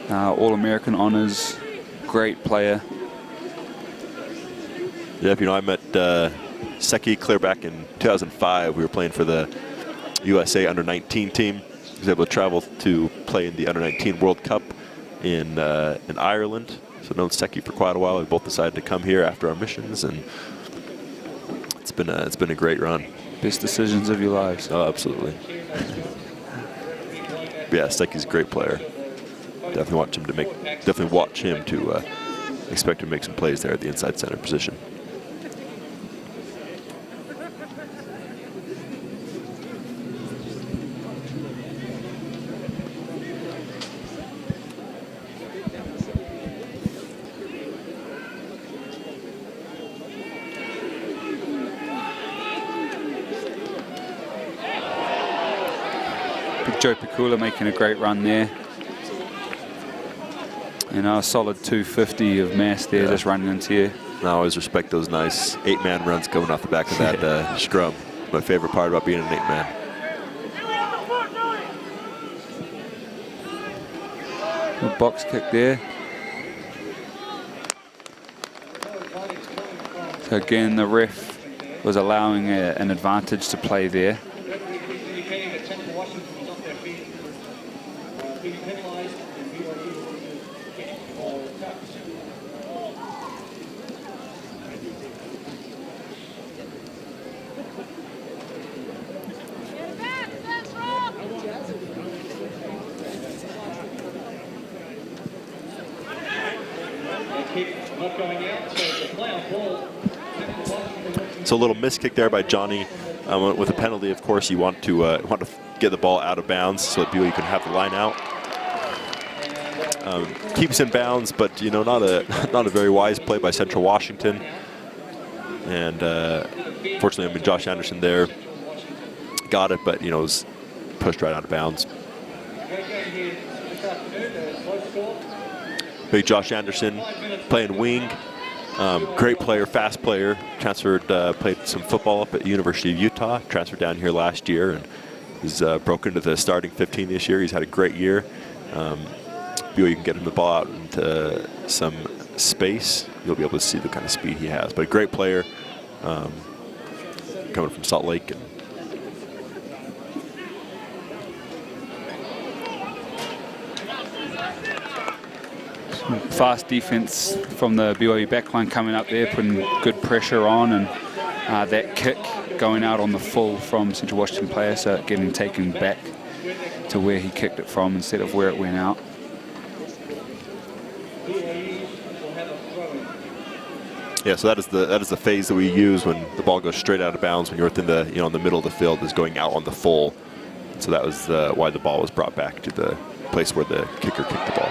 All-American honors. Great player. Yeah, I met Seki clear back in 2005. We were playing for the USA Under-19 team. He was able to travel to play in the Under-19 World Cup in Ireland. So known Seki for quite a while. We both decided to come here after our missions, and it's been a great run. Best decisions of your lives. Oh, absolutely. Yeah, Seki's a great player. Definitely watch him to expect him to make some plays there at the inside center position. Joe Pikula making a great run there. A solid 250 of mass there, just running into you. I always respect those nice 8-man runs coming off the back of that scrum. My favorite part about being an 8-man. A box kick there. So again, the ref was allowing an advantage to play there. So a little miss kick there by Johnny. With a penalty, of course, you want to get the ball out of bounds so that BYU can have the line out. Keeps in bounds, but not a very wise play by Central Washington. And fortunately, Josh Anderson there got it, but, you know, it was pushed right out of bounds. Big Josh Anderson playing wing. Great player, fast player. Transferred, played some football up at the University of Utah. Transferred down here last year and he's broken into the starting 15 this year. He's had a great year. BYU can get him the ball out into some space. You'll be able to see the kind of speed he has. But a great player coming from Salt Lake. And fast defense from the BYU backline coming up there, putting good pressure on, and that kick going out on the full from Central Washington player, so getting taken back to where he kicked it from instead of where it went out. yeah, so that is the phase that we use when the ball goes straight out of bounds, when you're within the, you know, in the middle of the field, is going out on the full. So that was why the ball was brought back to the place where the kicker kicked the ball.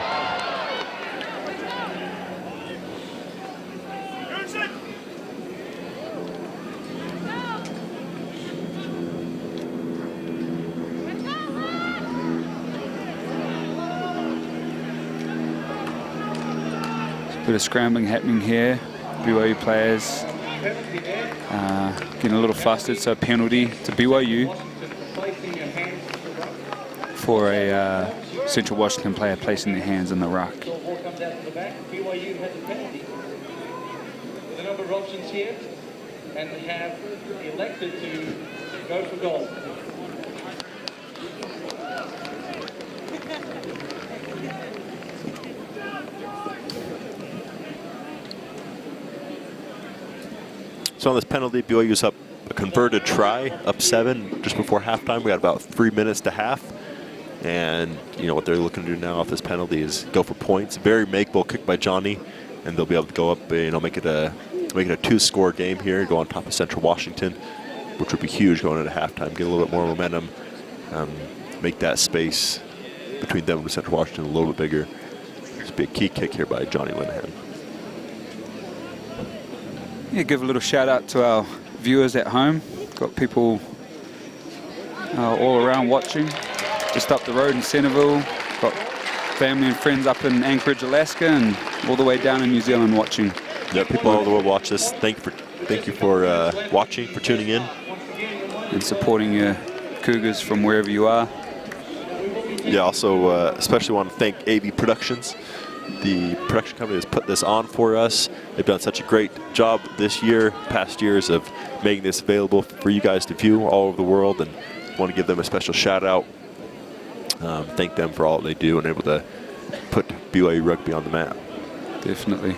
Bit of scrambling happening here. BYU players getting a little flustered, so penalty to BYU for a Central Washington player placing their hands in the ruck. BYU has a penalty. With a number of options here, and they have elected to go for goal. So on this penalty, BYU's up a converted try, up 7 just before halftime. We had about 3 minutes to half. And, you know, what they're looking to do now off this penalty is go for points. Very makeable kick by Johnny, and they'll be able to go up, you know, make it a 2-score game here, go on top of Central Washington, which would be huge going into halftime, get a little bit more momentum, make that space between them and Central Washington a little bit bigger. This would be a key kick here by Johnny Linehan. Yeah, give a little shout out to our viewers at home. Got people all around watching. Just up the road in Centerville. Got family and friends up in Anchorage, Alaska, and all the way down in New Zealand watching. Yeah, people all over the world watch this. Thank you for watching, for tuning in. And supporting your Cougars from wherever you are. Yeah, also especially want to thank AV Productions. The production company has put this on for us. They've done such a great job this year, past years, of making this available for you guys to view all over the world, and want to give them a special shout out. Thank them for all that they do and able to put BYU Rugby on the map. Definitely.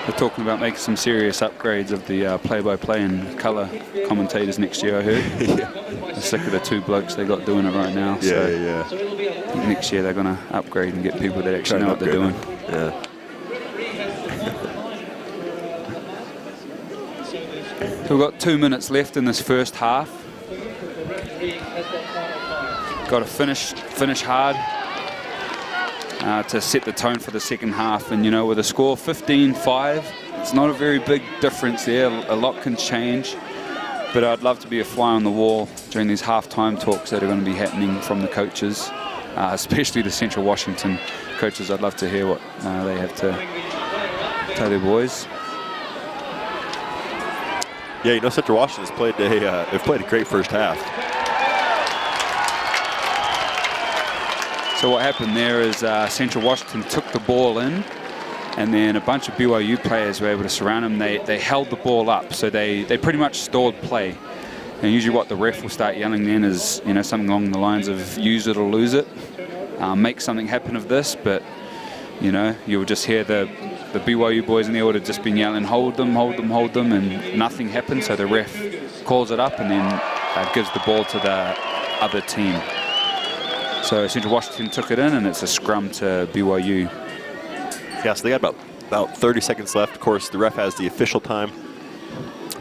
They're talking about making some serious upgrades of the play-by-play and colour commentators next year, I heard. Yeah. They're sick of the 2 blokes they got doing it right now. Yeah. I think next year they're going to upgrade and get people that actually know what they're doing. Yeah. So we've got 2 minutes left in this first half. Got to finish hard to set the tone for the second half. And, you know, with a score 15-5, it's not a very big difference there. A lot can change. But I'd love to be a fly on the wall during these halftime talks that are going to be happening from the coaches, especially the Central Washington coaches. I'd love to hear what they have to tell their boys. Yeah, you know, Central Washington's played they've played a great first half. So what happened there is Central Washington took the ball in, and then a bunch of BYU players were able to surround them. They held the ball up, so they pretty much stalled play. And usually what the ref will start yelling then is, you know, something along the lines of use it or lose it. Make something happen of this, but, you know, you'll just hear the BYU boys in there would have just been yelling, hold them, hold them, hold them, and nothing happened. So the ref calls it up and then gives the ball to the other team. So Central Washington took it in, and it's a scrum to BYU. Yeah, so they got about 30 seconds left. Of course, the ref has the official time,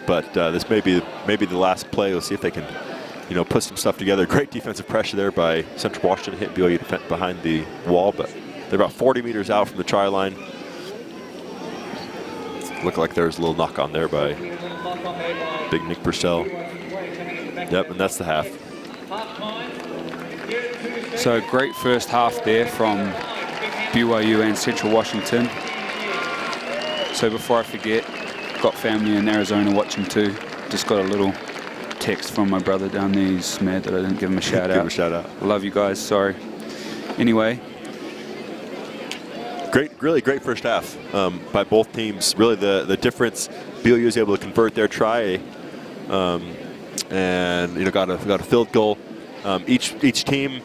but this may be the last play. Let's see if they can, you know, put some stuff together. Great defensive pressure there by Central Washington, hit BYU behind the wall, but they're about 40 meters out from the try line. Looked like there was a little knock on there by big Nick Purcell. Yep, and that's the half. So great first half there from BYU and Central Washington. So before I forget, got family in Arizona watching too. Just got a little text from my brother down there. He's mad that I didn't give him a shout out. Give him a shout out. Love you guys, sorry. Anyway. Really great first half by both teams. Really the difference, BYU was able to convert their try and got a field goal. Each team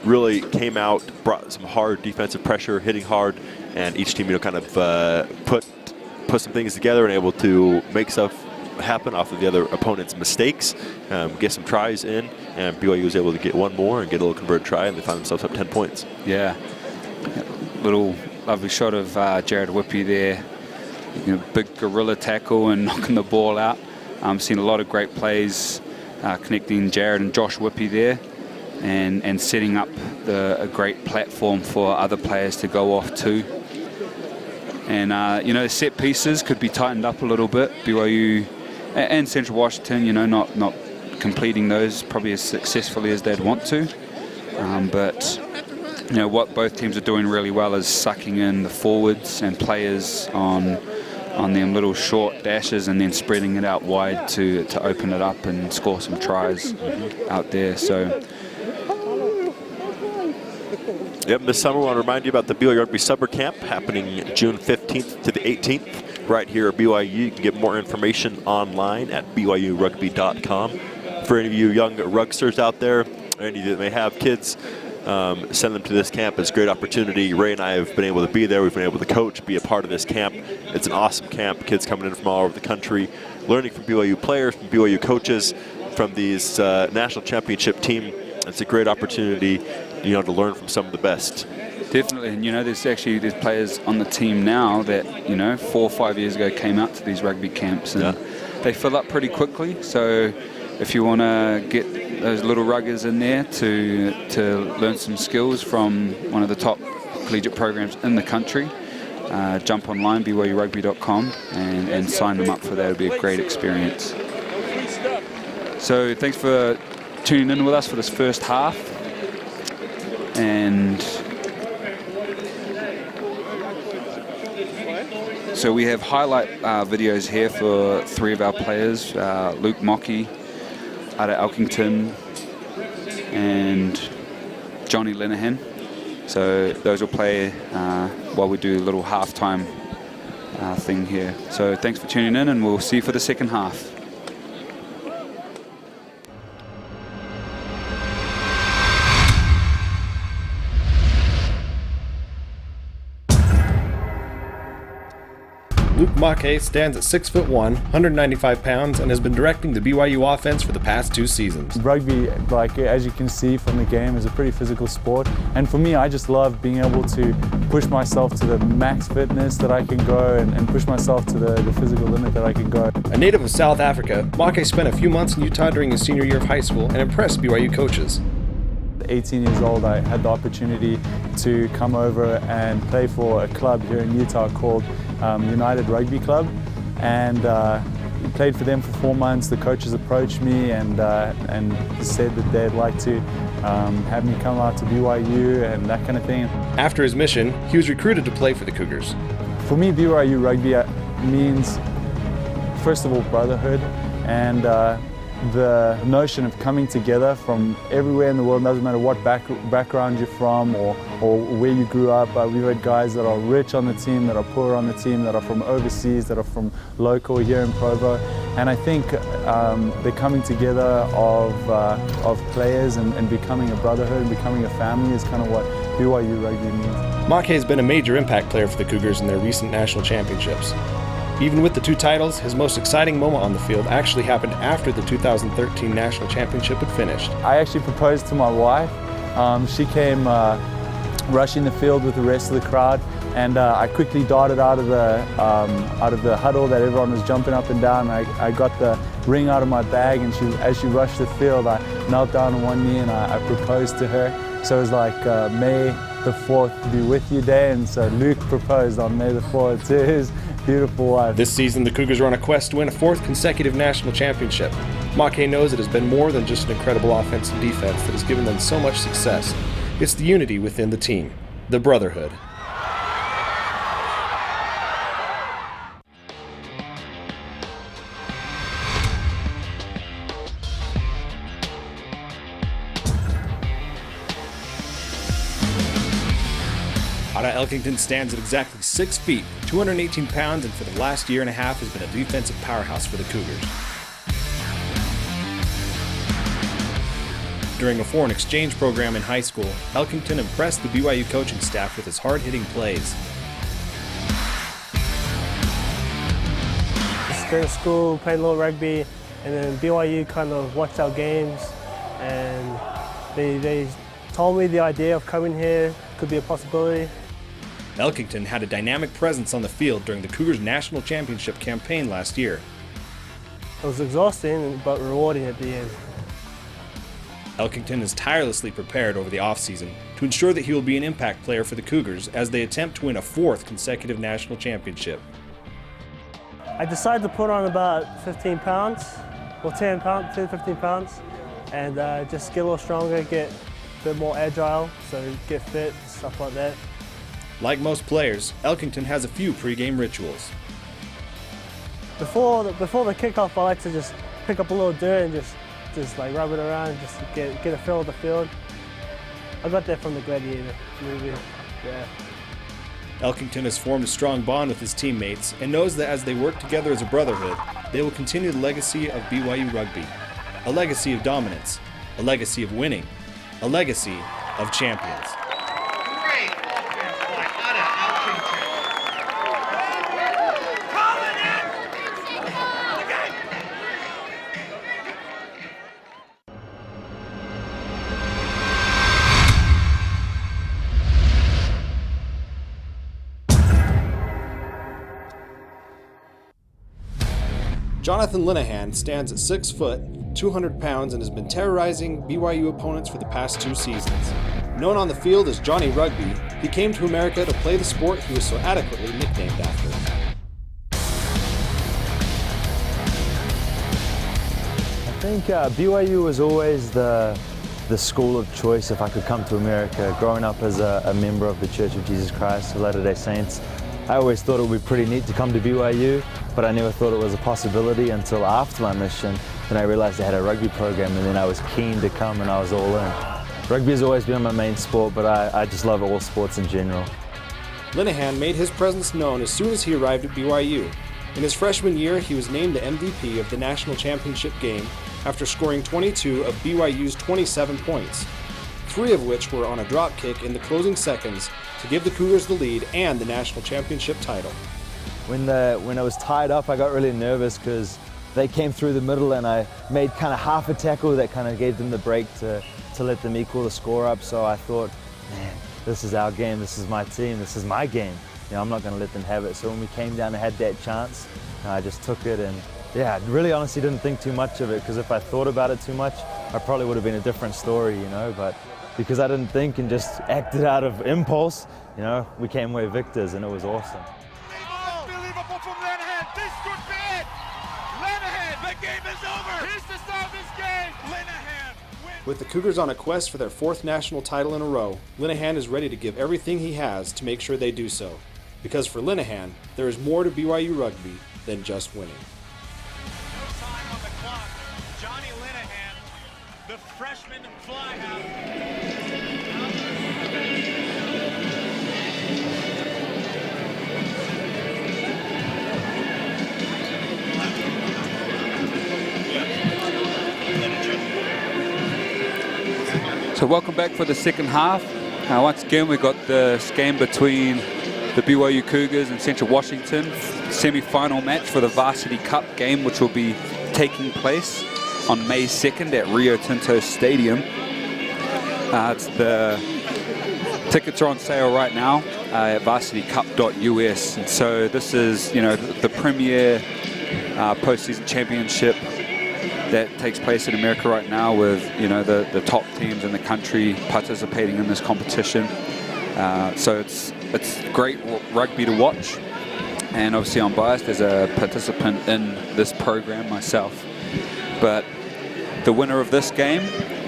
really came out, brought some hard defensive pressure, hitting hard, and each team kind of put some things together and able to make stuff happen off of the other opponent's mistakes, get some tries in, and BYU was able to get one more and get a little converted try, and they found themselves up 10 points. Yeah, little lovely shot of Jared Whippy there. Big gorilla tackle and knocking the ball out. Seen a lot of great plays connecting Jared and Josh Whippy there, and setting up a great platform for other players to go off to. And set pieces could be tightened up a little bit. BYU and Central Washington, not completing those probably as successfully as they'd want to. But what both teams are doing really well is sucking in the forwards and players on them little short dashes and then spreading it out wide to open it up and score some tries out there. So. Yep, this summer I want to remind you about the BYU Rugby Summer Camp happening June 15th to the 18th right here at BYU. You can get more information online at byurugby.com. For any of you young rugsters out there, or any of you that may have kids, send them to this camp. It's a great opportunity. Ray and I have been able to be there. We've been able to coach, be a part of this camp. It's an awesome camp. Kids coming in from all over the country, learning from BYU players, from BYU coaches, from these national championship team. It's a great opportunity, to learn from some of the best. Definitely, and there's players on the team now that 4 or 5 years ago came out to these rugby camps, and they fill up pretty quickly. So if you want to get those little ruggers in there to learn some skills from one of the top collegiate programs in the country, jump online, byurugby.com, and sign them up for that. It'll be a great experience. So thanks for tuning in with us for this first half. And so we have highlight videos here for 3 of our players, Luke Mockey out of Elkington and Johnny Lenehan. So those will play while we do a little halftime thing here. So thanks for tuning in, and we'll see you for the second half. Luke Mackay stands at 6'1", 195 pounds, and has been directing the BYU offense for the past 2 seasons. Rugby, as you can see from the game, is a pretty physical sport. And for me, I just love being able to push myself to the max fitness that I can go and push myself to the physical limit that I can go. A native of South Africa, Mackay spent a few months in Utah during his senior year of high school and impressed BYU coaches. At 18 years old, I had the opportunity to come over and play for a club here in Utah called United Rugby Club, and played for them for 4 months. The coaches approached me and said that they'd like to have me come out to BYU and that kind of thing. After his mission, he was recruited to play for the Cougars. For me, BYU Rugby means, first of all, brotherhood, and the notion of coming together from everywhere in the world. Doesn't matter what background you're from or where you grew up. We've had guys that are rich on the team, that are poor on the team, that are from overseas, that are from local here in Provo. And I think the coming together of players and becoming a brotherhood and becoming a family is kind of what BYU Rugby means. Mackay has been a major impact player for the Cougars in their recent national championships. Even with the 2 titles, his most exciting moment on the field actually happened after the 2013 national championship had finished. I actually proposed to my wife. She came rushing the field with the rest of the crowd, and I quickly darted out of the huddle that everyone was jumping up and down. I got the ring out of my bag, and as she rushed the field, I knelt down on one knee and I proposed to her. So it was like May the 4th be with you day, and so Luke proposed on May the 4th to beautiful life. This season, the Cougars are on a quest to win a 4th consecutive national championship. Make knows it has been more than just an incredible offense and defense that has given them so much success. It's the unity within the team, the brotherhood. Out of Elkington stands at exactly 6 feet, 218 pounds, and for the last year and a half has been a defensive powerhouse for the Cougars. During a foreign exchange program in high school, Elkington impressed the BYU coaching staff with his hard-hitting plays. Just go to school, played a little rugby, and then BYU kind of watched our games, and they told me the idea of coming here could be a possibility. Elkington had a dynamic presence on the field during the Cougars' national championship campaign last year. It was exhausting, but rewarding at the end. Elkington is tirelessly prepared over the offseason to ensure that he will be an impact player for the Cougars as they attempt to win a 4th consecutive national championship. I decided to put on about 15 pounds, or 10 to 15 pounds, and just get a little stronger, get a bit more agile, so get fit, stuff like that. Like most players, Elkington has a few pre-game rituals. Before the kickoff, I like to just pick up a little dirt and just like rub it around, just to get a feel of the field. I got that from the Gladiator movie. Yeah. Elkington has formed a strong bond with his teammates and knows that as they work together as a brotherhood, they will continue the legacy of BYU Rugby. A legacy of dominance, a legacy of winning, a legacy of champions. Great offense by Alumni. Jonathan Linehan stands at 6 foot, 200 pounds, and has been terrorizing BYU opponents for the past 2 seasons. Known on the field as Johnny Rugby, he came to America to play the sport he was so adequately nicknamed after. I think BYU was always the school of choice if I could come to America. Growing up as a member of the Church of Jesus Christ of Latter-day Saints, I always thought it would be pretty neat to come to BYU, but I never thought it was a possibility until after my mission. Then I realized they had a rugby program, and then I was keen to come and I was all in. Rugby has always been my main sport, but I just love all sports in general. Linehan made his presence known as soon as he arrived at BYU. In his freshman year, he was named the MVP of the national championship game after scoring 22 of BYU's 27 points, 3 of which were on a drop kick in the closing seconds to give the Cougars the lead and the national championship title. When I was tied up, I got really nervous because they came through the middle and I made kind of half a tackle that kind of gave them the break to let them equal the score up. So I thought, man, this is our game, this is my team, this is my game. You know, I'm not going to let them have it. So when we came down and had that chance, I just took it, and yeah, really honestly didn't think too much of it, because if I thought about it too much, I probably would have been a different story, you know. But because I didn't think and just acted out of impulse, you know, we came away victors, and it was awesome. Unbelievable from Linehan. This could be it. Linehan, the game is over. Here's the start of this game. Linehan wins. With the Cougars on a quest for their 4th national title in a row, Linehan is ready to give everything he has to make sure they do so. Because for Linehan, there is more to BYU Rugby than just winning. No time on the clock. Johnny Linehan, the freshman fly half. So welcome back for the second half. Once again, we've got this game between the BYU Cougars and Central Washington, semi-final match for the Varsity Cup game, which will be taking place on May 2nd at Rio Tinto Stadium. The tickets are on sale right now at varsitycup.us, and so this is, you know, the premier postseason championship that takes place in America right now, with, you know, the top teams in the country participating in this competition. So it's great rugby to watch. and obviously I'm biased as a participant in this program myself. But the winner of this game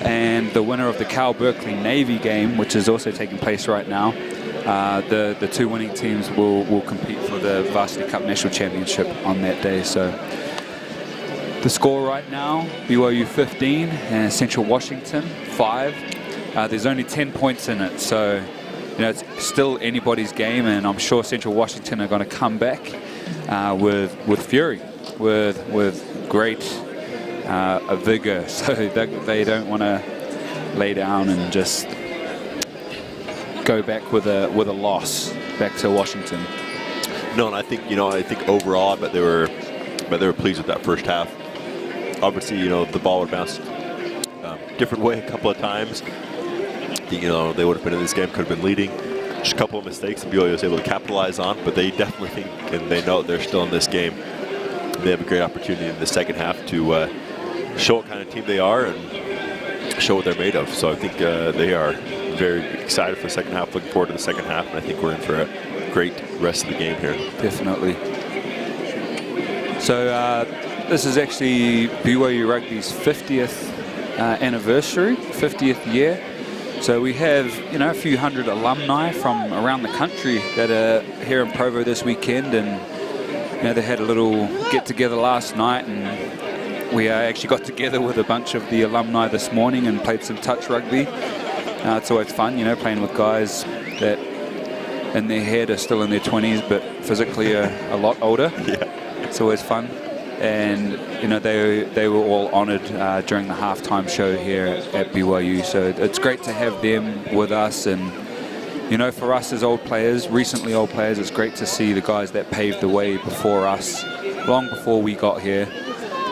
and the winner of the Cal Berkeley Navy game, which is also taking place right now, the two winning teams will compete for the Varsity Cup National Championship on that day. So the score right now, BYU 15 and Central Washington 5. There's only 10 points in it, so it's still anybody's game, and I'm sure Central Washington are going to come back with fury, with great vigor. So they don't want to lay down and just go back with a loss back to Washington. No, and I think overall, I bet they were pleased with that first half. Obviously, the ball would bounce different way a couple of times. They would have been in this game, could have been leading. Just a couple of mistakes that BYU was able to capitalize on, but they definitely think, and they know they're still in this game. They have a great opportunity in the second half to show what kind of team they are and show what they're made of. So I think they are very excited for the second half, looking forward to the second half, and I think we're in for a great rest of the game here. Definitely. So this is actually BYU Rugby's 50th anniversary, 50th year. So we have, a few hundred alumni from around the country that are here in Provo this weekend, and they had a little get-together last night, and we actually got together with a bunch of the alumni this morning and played some touch rugby. It's always fun, playing with guys that in their head are still in their 20s, but physically are a lot older. Yeah. It's always fun. And they were all honoured during the halftime show here at BYU. So it's great to have them with us. And for us as recently old players, it's great to see the guys that paved the way before us, long before we got here.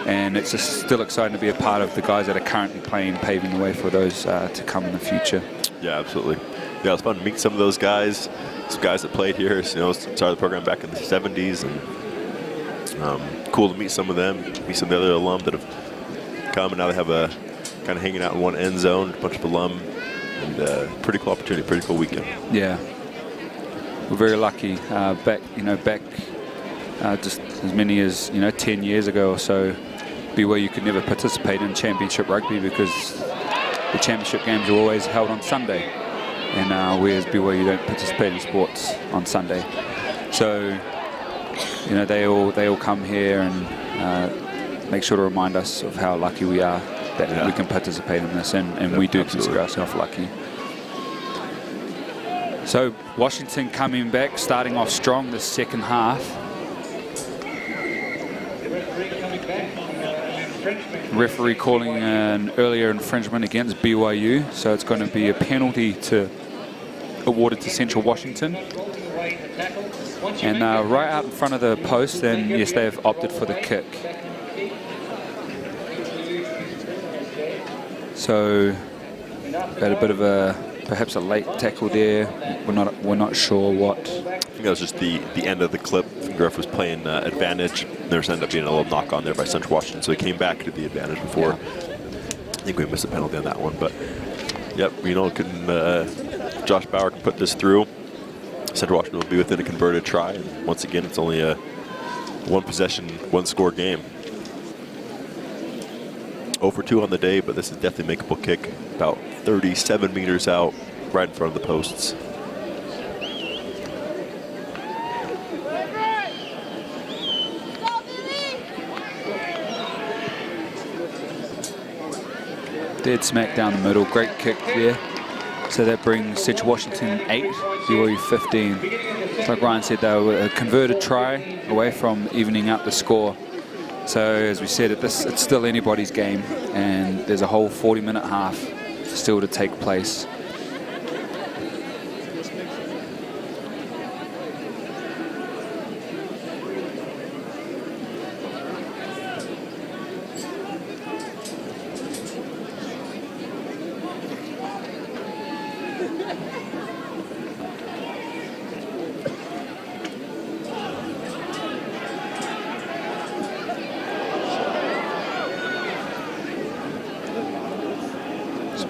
And it's just still exciting to be a part of the guys that are currently playing, paving the way for those to come in the future. Yeah, absolutely. Yeah, it was fun to meet some of those guys, some guys that played here. Started the program back in the 70s, and cool to meet some of them, meet some of the other alum that have come, and now they have a kind of hanging out in one end zone, a bunch of alum, and pretty cool opportunity, pretty cool weekend. Yeah, we're very lucky. Back just as many as 10 years ago or so, BYU could never participate in championship rugby because the championship games are always held on Sunday, and we as BYU don't participate in sports on Sunday. So they all come here and make sure to remind us of how lucky we are that we can participate in this, and we do consider ourselves lucky. So Washington coming back, starting off strong this second half. Referee calling an earlier infringement against BYU, so it's going to be a penalty awarded to Central Washington. And right out in front of the post, and yes, they have opted for the kick. So got a bit of perhaps a late tackle there. We're not sure what. I think that was just the end of the clip. I think the ref was playing advantage. There's ended up being a little knock on there by Central Washington, so he came back to the advantage before. I think we missed a penalty on that one, but yep, Josh Bauer can put this through. Central Washington will be within a converted try, and once again, it's only a one possession, one score game. 0 for 2 on the day, but this is definitely a makeable kick, about 37 meters out, right in front of the posts. Dead smack down the middle, great kick there. So that brings Central Washington 8, BYU 15. Like Ryan said, they were a converted try away from evening out the score. So as we said, it's still anybody's game, and there's a whole 40-minute half still to take place.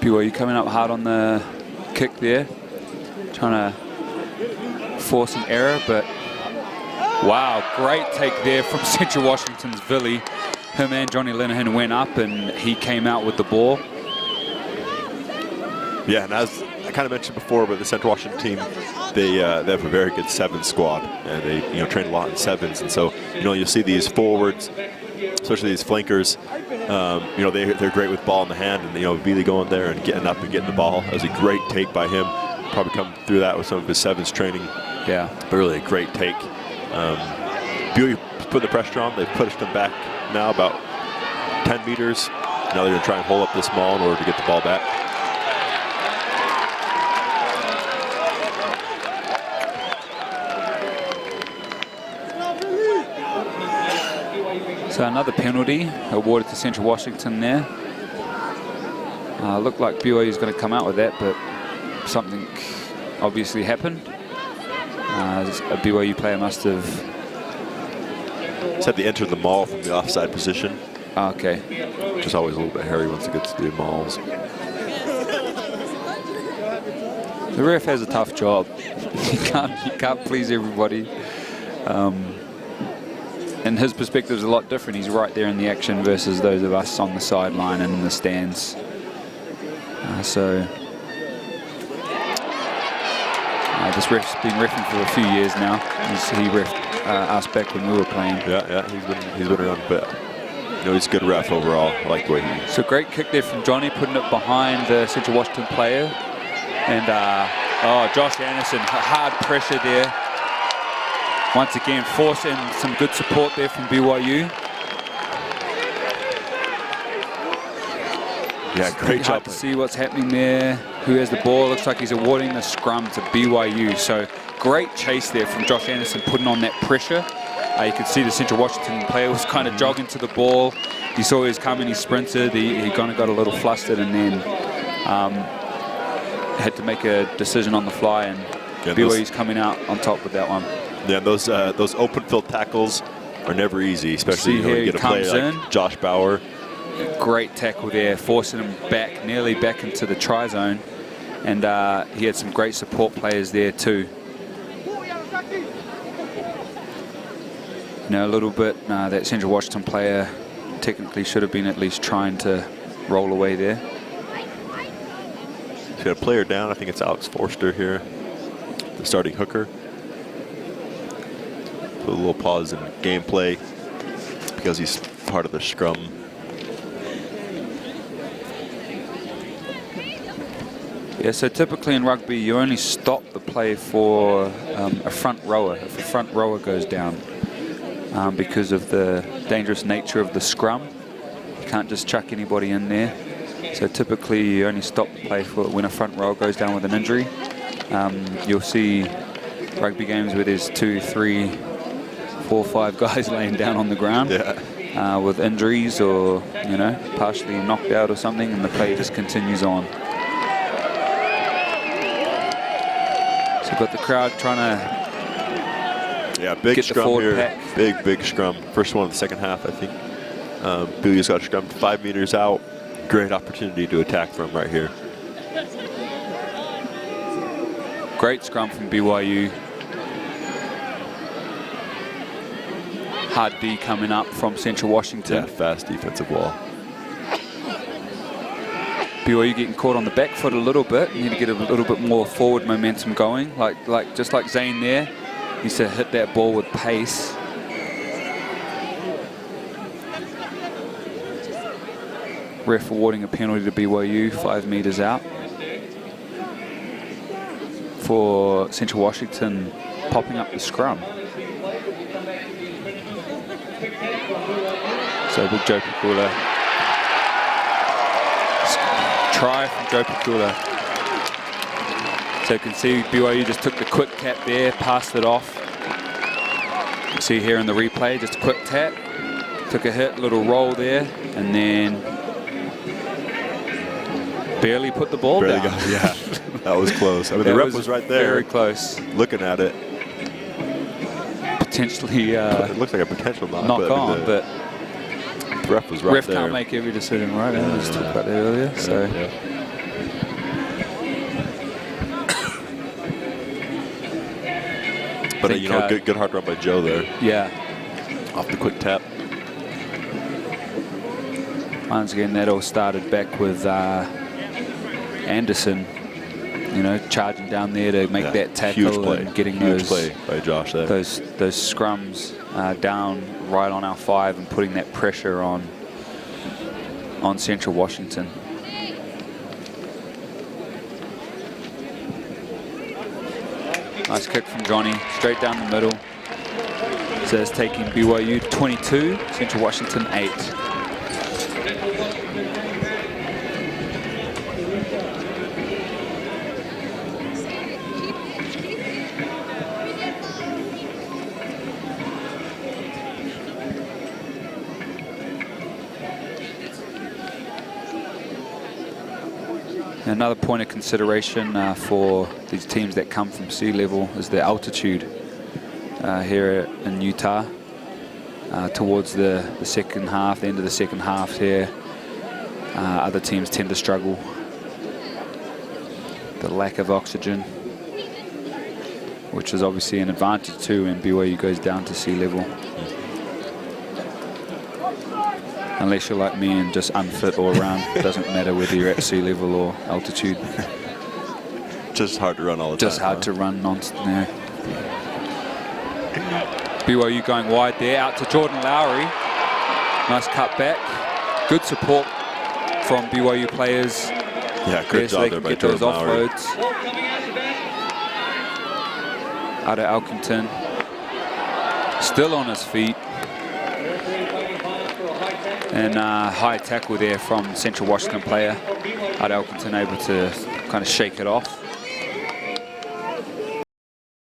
BYU coming up hard on the kick there, trying to force an error, but Wow, great take there from Central Washington's Billy. Him and Johnny Linehan went up and he came out with the ball. Yeah, and as I kind of mentioned before, but the Central Washington team, they have a very good 7 squad, and they train a lot in 7s, and so you'll see these forwards, especially these flankers. They're great with ball in the hand, and Billy going there and getting up and getting the ball. That was a great take by him. Probably come through that with some of his 7s training. Yeah, but really a great take. BYU put the pressure on. They've pushed them back now about 10 meters. Now they're going to try and hold up this ball in order to get the ball back. So another penalty awarded to Central Washington there. Looked like BYU is going to come out with that, but something obviously happened. A BYU player must have said they entered the maul from the offside position. Okay. Which is always a little bit hairy once it gets to the mauls. The ref has a tough job. He can't please everybody. And his perspective is a lot different. He's right there in the action versus those of us on the sideline and in the stands. This ref's been reffing for a few years now. He reffed us back when we were playing. Yeah, he's been around a bit. He's a good ref overall. I like the way he... So great kick there from Johnny, putting it behind the Central Washington player. And Josh Anderson, hard pressure there. Once again, forcing some good support there from BYU. Yeah, great job. Hard to see what's happening there. Who has the ball? Looks like he's awarding the scrum to BYU. So great chase there from Josh Anderson, putting on that pressure. You could see the Central Washington player was kind of jogging to the ball. He saw he was coming, he sprinted. He kind of got a little flustered and then had to make a decision on the fly. And BYU's coming out on top with that one. Yeah, those open field tackles are never easy, especially when you get a player like Josh Bauer. Great tackle there, forcing him back, nearly back into the try zone. And he had some great support players there too. A little bit, that Central Washington player technically should have been at least trying to roll away there. He's got a player down. I think it's Alex Forster here, the starting hooker. Put a little pause in gameplay because he's part of the scrum. Yeah, so typically in rugby, you only stop the play for a front rower, if a front rower goes down, because of the dangerous nature of the scrum. You can't just chuck anybody in there. So typically you only stop the play for when a front rower goes down with an injury. You'll see rugby games where there's 2, 3, 4, 5 guys laying down on the ground with injuries or, partially knocked out or something, and the play just continues on. So we've got the crowd trying to big get scrum the forward here. pack. Big scrum. First one of the second half, I think. BYU's got scrum 5 meters out. Great opportunity to attack from right here. Great scrum from BYU. Hard D coming up from Central Washington. Yeah, fast defensive wall. BYU getting caught on the back foot a little bit. Need to get a little bit more forward momentum going. Just like Zane there. Needs to hit that ball with pace. Ref awarding a penalty to BYU, 5 meters out. For Central Washington popping up the scrum. So big Joe Pikula. Try from Joe Pikula. So you can see BYU just took the quick tap there, passed it off. You see here in the replay, just a quick tap. Took a hit, little roll there, and then barely put the ball down. Yeah, that was close. I mean, the ref was right there. Very close. Looking at it. Potentially it looks like a potential knock on, but the ref was right there. Ref can't make every decision, right? I just talked about that earlier. So. But you know, good hard run by Joe there. Yeah. Off the quick tap. Once again, that all started back with Anderson, you know, charging down there to make that tackle and getting huge play by Josh there. those scrums down right on our 5 and putting that pressure on Central Washington. Nice kick from Johnny, straight down the middle. So it's taking BYU 22, Central Washington 8. Another point of consideration for these teams that come from sea level is the altitude here in Utah. Towards the second half, the end of the second half here, other teams tend to struggle. The lack of oxygen, which is obviously an advantage too when BYU goes down to sea level. Unless you're like me and just unfit all around, doesn't matter whether you're at sea level or altitude. Just hard to run all the time. Just hard to run non-stop. Yeah. BYU going wide there, out to Jordan Lowry. Nice cut back. Good support from BYU players. Yeah, good job there by Jordan Lowry. Offloads. Out of Elkington. Still on his feet. And high tackle there from Central Washington player. Out of Elkington able to kind of shake it off.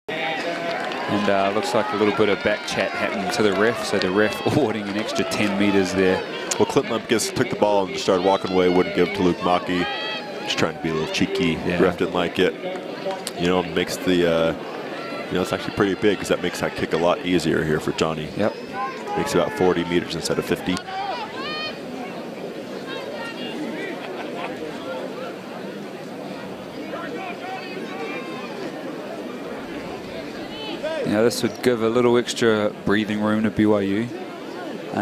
And looks like a little bit of back chat happening to the ref, so the ref awarding an extra 10 meters there. Well, Clinton took the ball and just started walking away, wouldn't give it to Luke Maki. Just trying to be a little cheeky. Yeah. Ref didn't like it. You know, makes the, you know, it's actually pretty big because that makes that kick a lot easier here for Johnny. Yep. Makes about 40 meters instead of 50. You know, this would give a little extra breathing room to BYU.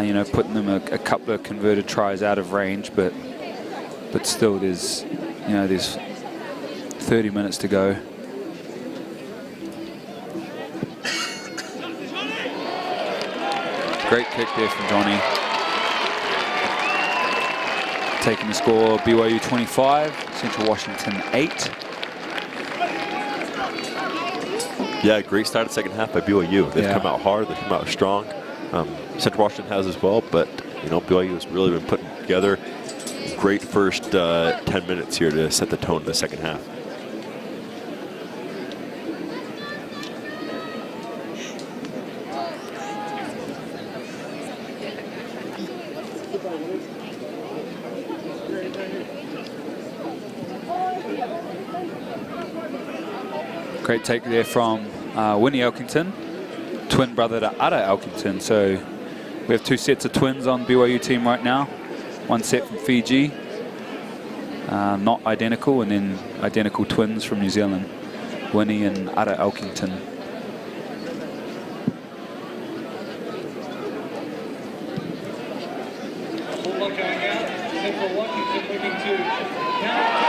You know, putting them a couple of converted tries out of range, but still, there's 30 minutes to go. Great kick there from Johnny. Taking the score, BYU 25, Central Washington 8. Yeah, great start of the second half by BYU. They've come out hard, they've come out strong. Central Washington has as well, but you know, BYU has really been putting together great first 10 minutes here to set the tone in the second half. Great take there from Winnie Elkington, twin brother to Ada Elkington. So we have 2 sets of twins on BYU team right now. One set from Fiji, not identical, and then identical twins from New Zealand, Winnie and Ada Elkington.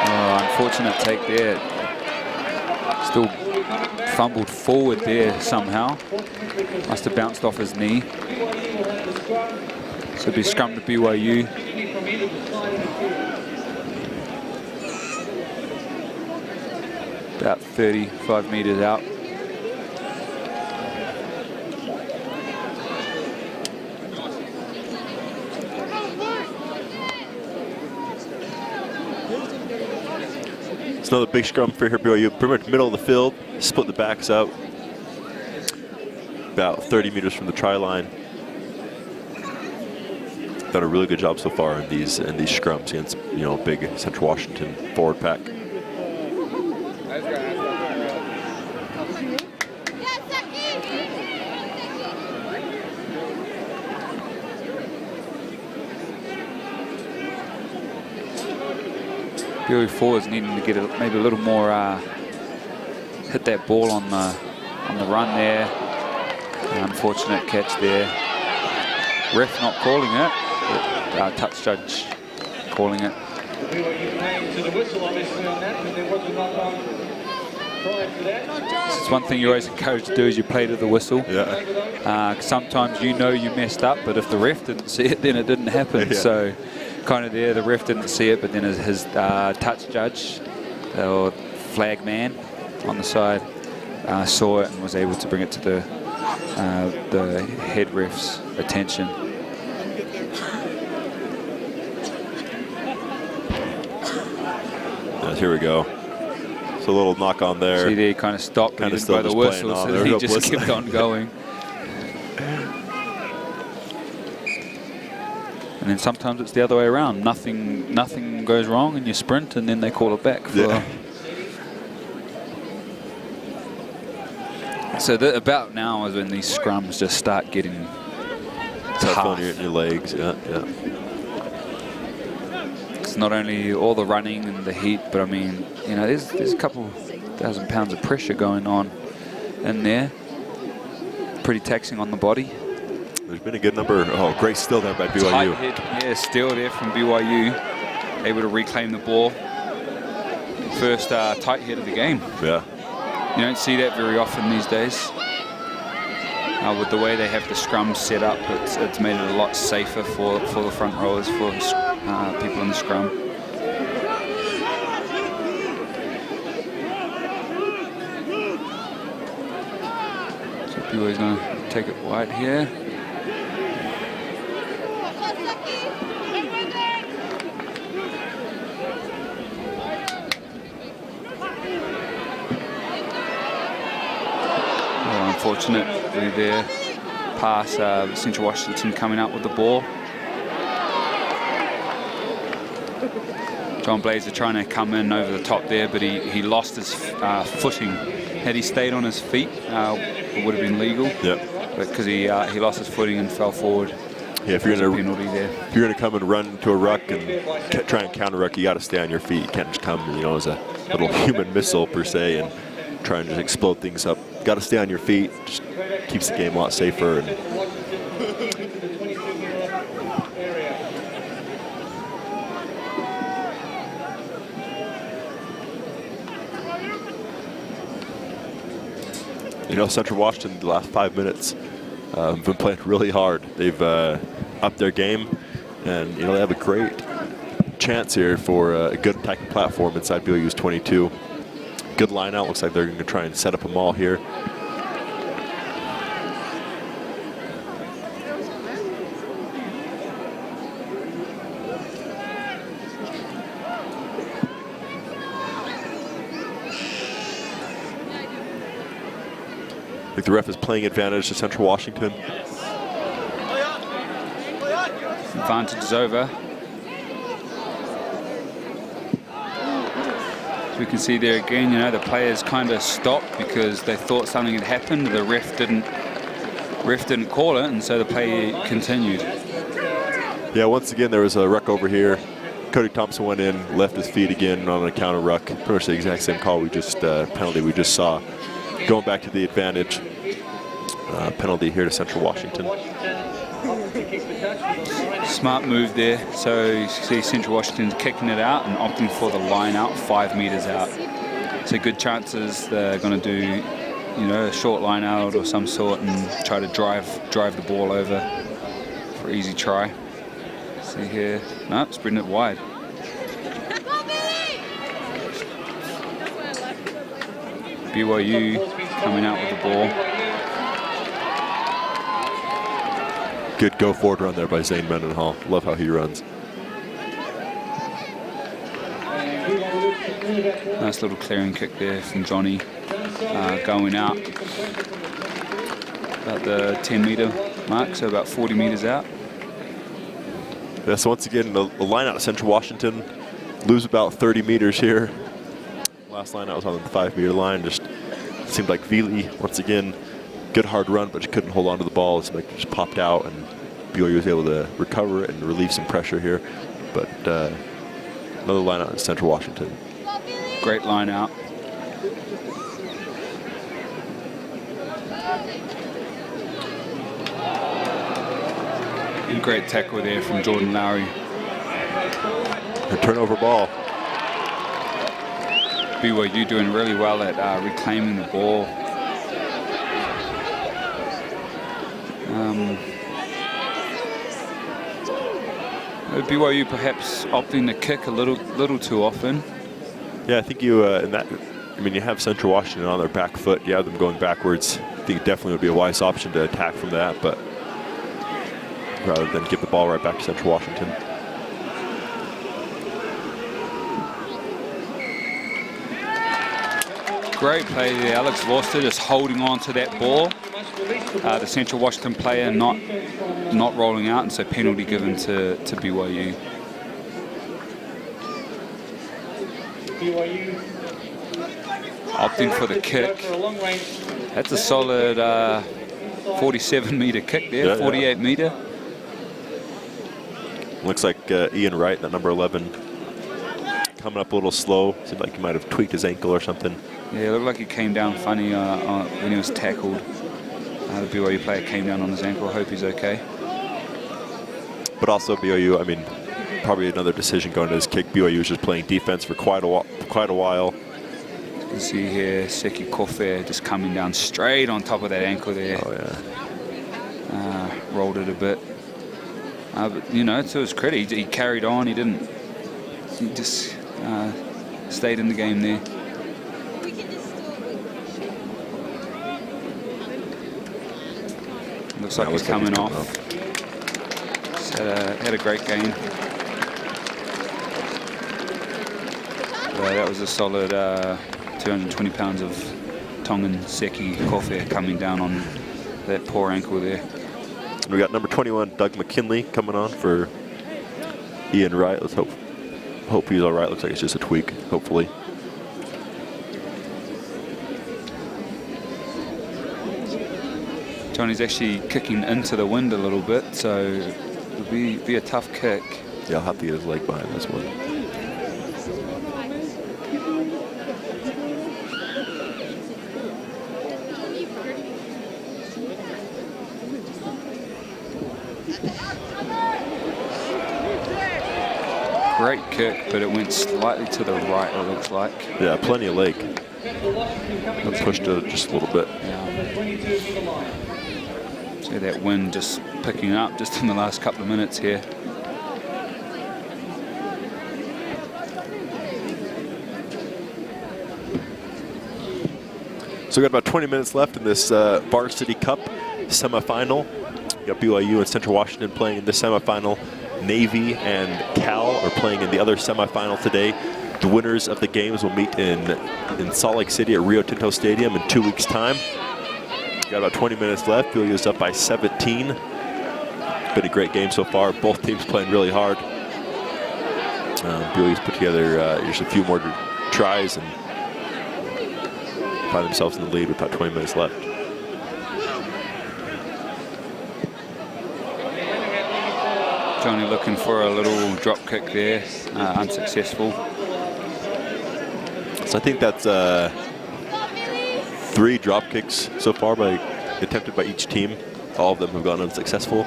Oh, unfortunate take there. Still fumbled forward there somehow. Must have bounced off his knee. So it'll be scrum to BYU. About 35 meters out. Another big scrum for here, BYU. Pretty much middle of the field, split the backs out. About 30 meters from the try line. Done a really good job so far in these scrums against, you know, big Central Washington forward pack. BYU forwards needing to get maybe a little more, hit that ball on on the run there. Unfortunate catch there. Ref not calling it, but touch judge calling it. BYU playing to the whistle, obviously, on that, but there was a knock-on prior to that. It's one thing you're always encouraged to do is you play to the whistle. Yeah. Sometimes you know you messed up, but if the ref didn't see it, then it didn't happen. Yeah. So kind of there, the ref didn't see it, but then his touch judge or flag man on the side saw it and was able to bring it to the head ref's attention. Here we go. So a little knock on there. See there, he kind of stopped Kinda by still the just whistle, playing on. so There he we go, just blissing. kept on going. And then sometimes it's the other way around. Nothing goes wrong in your sprint, and then they call it back. So about now is when these scrums just start getting Tough tough. on your legs. Yeah. It's not only all the running and the heat, but I mean, you know, there's a couple 1,000 pounds of pressure going on in there. Pretty taxing on the body. There's been a good number. Oh, great steal there by BYU. Tight hit, yeah, steal there from BYU. Able to reclaim the ball. First tight hit of the game. Yeah. You don't see that very often these days. With the way they have the scrum set up, it's made it a lot safer for the front rowers, for people in the scrum. So BYU's going to take it wide here. Unfortunately there, pass Central Washington coming out with the ball. John Blazer trying to come in over the top there, but he lost his footing. Had he stayed on his feet, it would have been legal. Yeah. But because he lost his footing and fell forward. Yeah, if you're penalty there. If you're gonna come and run to a ruck and try and counter ruck, you got to stay on your feet. You can't just come, you know, as a little human missile per se and try and just explode things up. Got to stay on your feet. Just keeps the game a lot safer. And you know, Central Washington, the last 5 minutes, have been playing really hard. They've upped their game, and you know they have a great chance here for a good attacking platform inside BYU's 22. Good line out. Looks like they're going to try and set up a maul here. I think the ref is playing advantage to Central Washington. Advantage is over. As we can see there again, you know, the players kind of stopped because they thought something had happened. The ref didn't call it, and so the play continued. Yeah, once again, there was a ruck over here. Cody Thompson went in, left his feet again on a counter ruck. Pretty much the exact same call penalty we just saw. Going back to the advantage. Penalty here to Central Washington. Smart move there. So you see Central Washington kicking it out and opting for the line out 5 meters out. So good chances they're going to do, you know, a short line out or some sort and try to drive the ball over for easy try. See here, no, spreading it wide. BYU coming out with the ball. Good go forward run there by Zane Mendenhall. Love how he runs. Nice little clearing kick there from Johnny, going out about the 10-meter mark, so about 40 meters out. Yeah, so once again, the line out of Central Washington lose about 30 meters here. Last line out was on the 5-meter line. Just seemed like Vili, once again, good hard run, but she couldn't hold on to the ball. It seemed like it just popped out, and BYU was able to recover it and relieve some pressure here. But another line out in Central Washington. Great line out. And great tackle there from Jordan Lowry. A turnover ball. BYU doing really well at reclaiming the ball. BYU perhaps opting to kick a little too often. Yeah, I think you in that. I mean, you have Central Washington on their back foot. You have them going backwards. I think it definitely would be a wise option to attack from that, but rather than give the ball right back to Central Washington. Great play there, Alex Vorster just holding on to that ball. The Central Washington player not rolling out, and so penalty given to BYU. Opting for the kick. That's a solid 47-meter kick there, 48-meter. Looks like Ian Wright, that number 11, coming up a little slow. Seemed like he might have tweaked his ankle or something. Yeah, it looked like he came down funny when he was tackled. The BYU player came down on his ankle. I hope he's okay. But also BYU, I mean, probably another decision going to his kick. BYU was just playing defense for quite a while. You can see here Seki Kofe just coming down straight on top of that ankle there. Oh yeah. Rolled it a bit. But you know, to his credit, he carried on. He just stayed in the game there. Looks like he's coming off. Had a great game. That was a solid 220 pounds of Tongan Seki Kofe coming down on that poor ankle there. We got number 21, Doug McKinley, coming on for Ian Wright. Let's hope he's all right. Looks like it's just a tweak, hopefully. Johnny's actually kicking into the wind a little bit, so it'll be a tough kick. Yeah, I'll have to get his leg behind this one. Great kick, but it went slightly to the right, it looks like. Yeah, plenty of leg. I pushed it just a little bit. Yeah. See that wind just picking up just in the last couple of minutes here. So we got about 20 minutes left in this Varsity Cup semifinal. We got BYU and Central Washington playing in this semifinal. Navy and Cal are playing in the other semifinal today. The winners of the games will meet in Salt Lake City at Rio Tinto Stadium in 2 weeks' time. Got about 20 minutes left. BYU is up by 17. Been a great game so far. Both teams playing really hard. BYU's put together just a few more tries and find themselves in the lead with about 20 minutes left. Johnny looking for a little drop kick there, unsuccessful. So I think that's 3 drop kicks so far attempted by each team. All of them have gone unsuccessful.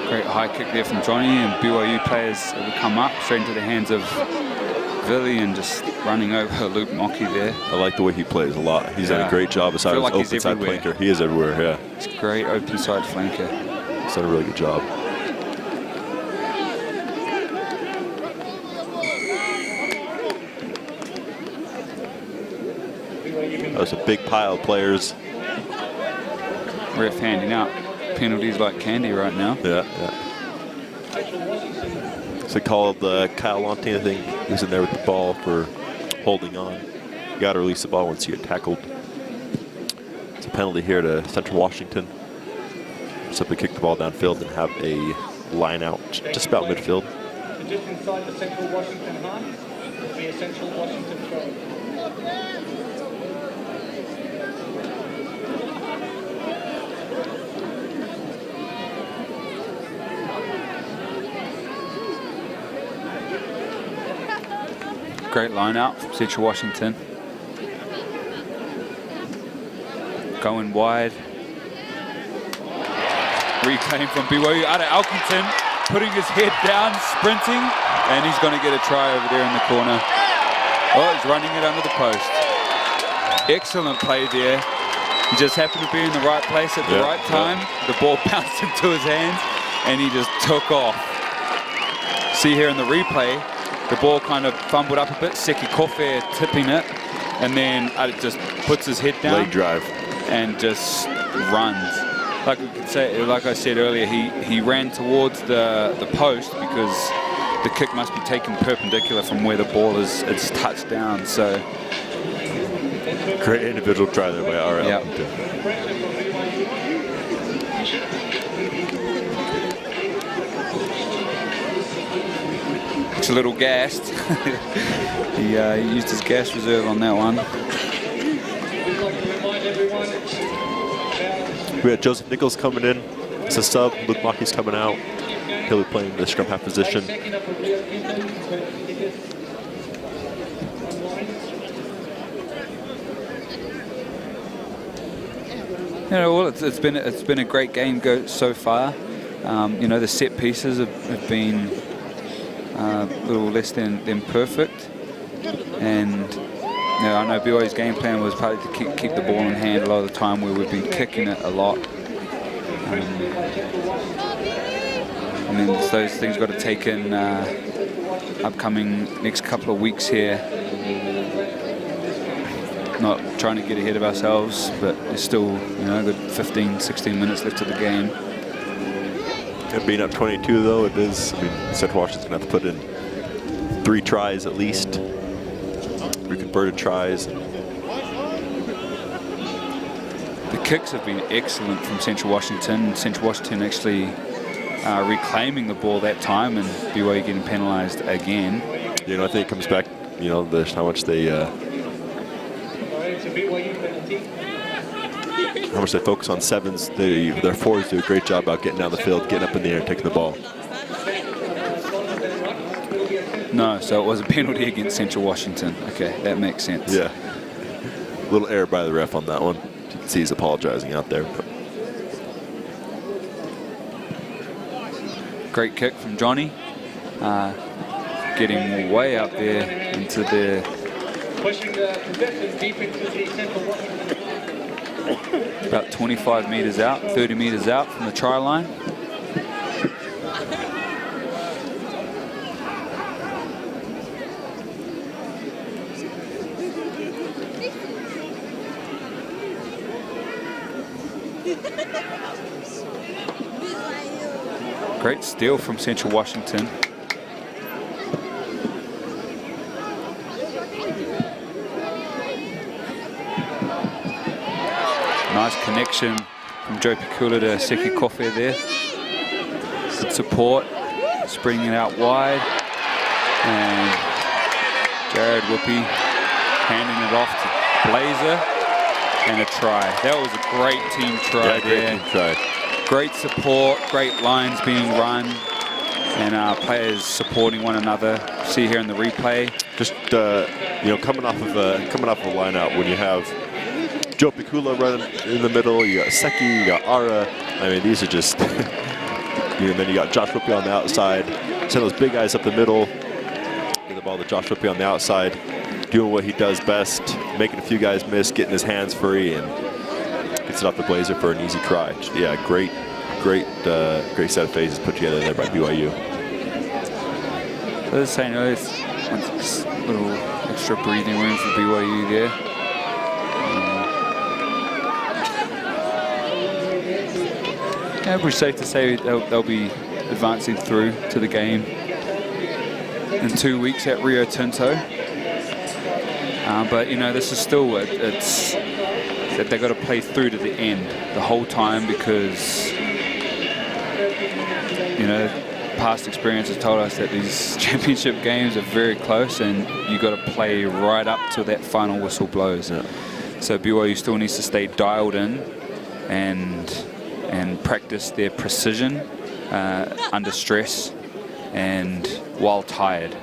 Great high kick there from Johnny, and BYU players have come up straight into the hands of Billy and just running over Luke Mockey there. I like the way he plays a lot. He's done a great job aside his open side flanker. He is everywhere, yeah. It's a great open side flanker. He's done a really good job. That was a big pile of players. Ref handing out penalties like candy right now. Yeah. So called Kyle Lonte, I think, who's in there with the ball for holding on. You got to release the ball once you get tackled. It's a penalty here to Central Washington. Simply kick the ball downfield and have a line out just about midfield. Just inside the Central Washington half will be a Central Washington throw. Great line out from Central Washington. Going wide. Reclaim from BYU out of Alkington, putting his head down, sprinting, and he's going to get a try over there in the corner. Oh, he's running it under the post. Excellent play there. He just happened to be in the right place at the right time. The ball bounced into his hands, and he just took off. See here in the replay, the ball kind of fumbled up a bit, Seki Kofe tipping it, and then it just puts his head down. Leg drive. And just runs. Like we could say, like I said earlier, he ran towards the post because the kick must be taken perpendicular from where the ball is touched down. So great individual try there by RL. Yep. It's a little gassed. He used his gas reserve on that one. We had Joseph Nichols coming in. It's a sub. Luke Mackey's coming out. He'll be playing the scrum half position. You know, well, it's been a great game so far. You know, the set pieces have been a little less than perfect, and you know, I know BYU's game plan was probably to keep the ball in hand a lot of the time, where we've been kicking it a lot. And then those things got to take in upcoming next couple of weeks here. Not trying to get ahead of ourselves, but there's still, you know, a good 15, 16 minutes left of the game. And being up 22 though, it is, I mean, Central Washington's gonna have to put in 3 tries at least. 3 converted tries. The kicks have been excellent from Central Washington. Central Washington actually reclaiming the ball that time, and BYU getting penalised again. You know, I think it comes back, you know, how much they focus on sevens. Their forwards do a great job about getting down the field, getting up in the air, and taking the ball. No, so it was a penalty against Central Washington. Okay, that makes sense. Yeah. A little error by the ref on that one. You can see he's apologizing out there. But. Great kick from Johnny. Getting way up there into the... Pushing the possession deep into the Central Washington. About 25 metres out, 30 metres out from the try line. Great steal from Central Washington. Nice connection from Joe Pikula to Seki Kofe there. Good support, spreading it out wide. And Jared Whoopi handing it off to Blazer. And a try. That was a great team try there. Great team try. Great support, great lines being run, and players supporting one another. See here in the replay. Just you know, coming off of a line out, when you have Joe Pikula running in the middle, you got Seki, you got Ara. I mean, these are just. And then you got Josh Whippy on the outside. Send those big guys up the middle. Get the ball to Josh Whippy on the outside, doing what he does best, making a few guys miss, getting his hands free, and gets it off the Blazer for an easy try. Yeah, great set of phases put together there by BYU. So I was saying earlier, it's a little extra breathing room for BYU there. Yeah, pretty safe to say they'll be advancing through to the game in 2 weeks at Rio Tinto. But you know, this is still it's that they've got to play through to the end the whole time, because you know, past experience has told us that these championship games are very close, and you got to play right up till that final whistle blows. Yeah. So BYU still needs to stay dialed in and practice their precision under stress and while tired.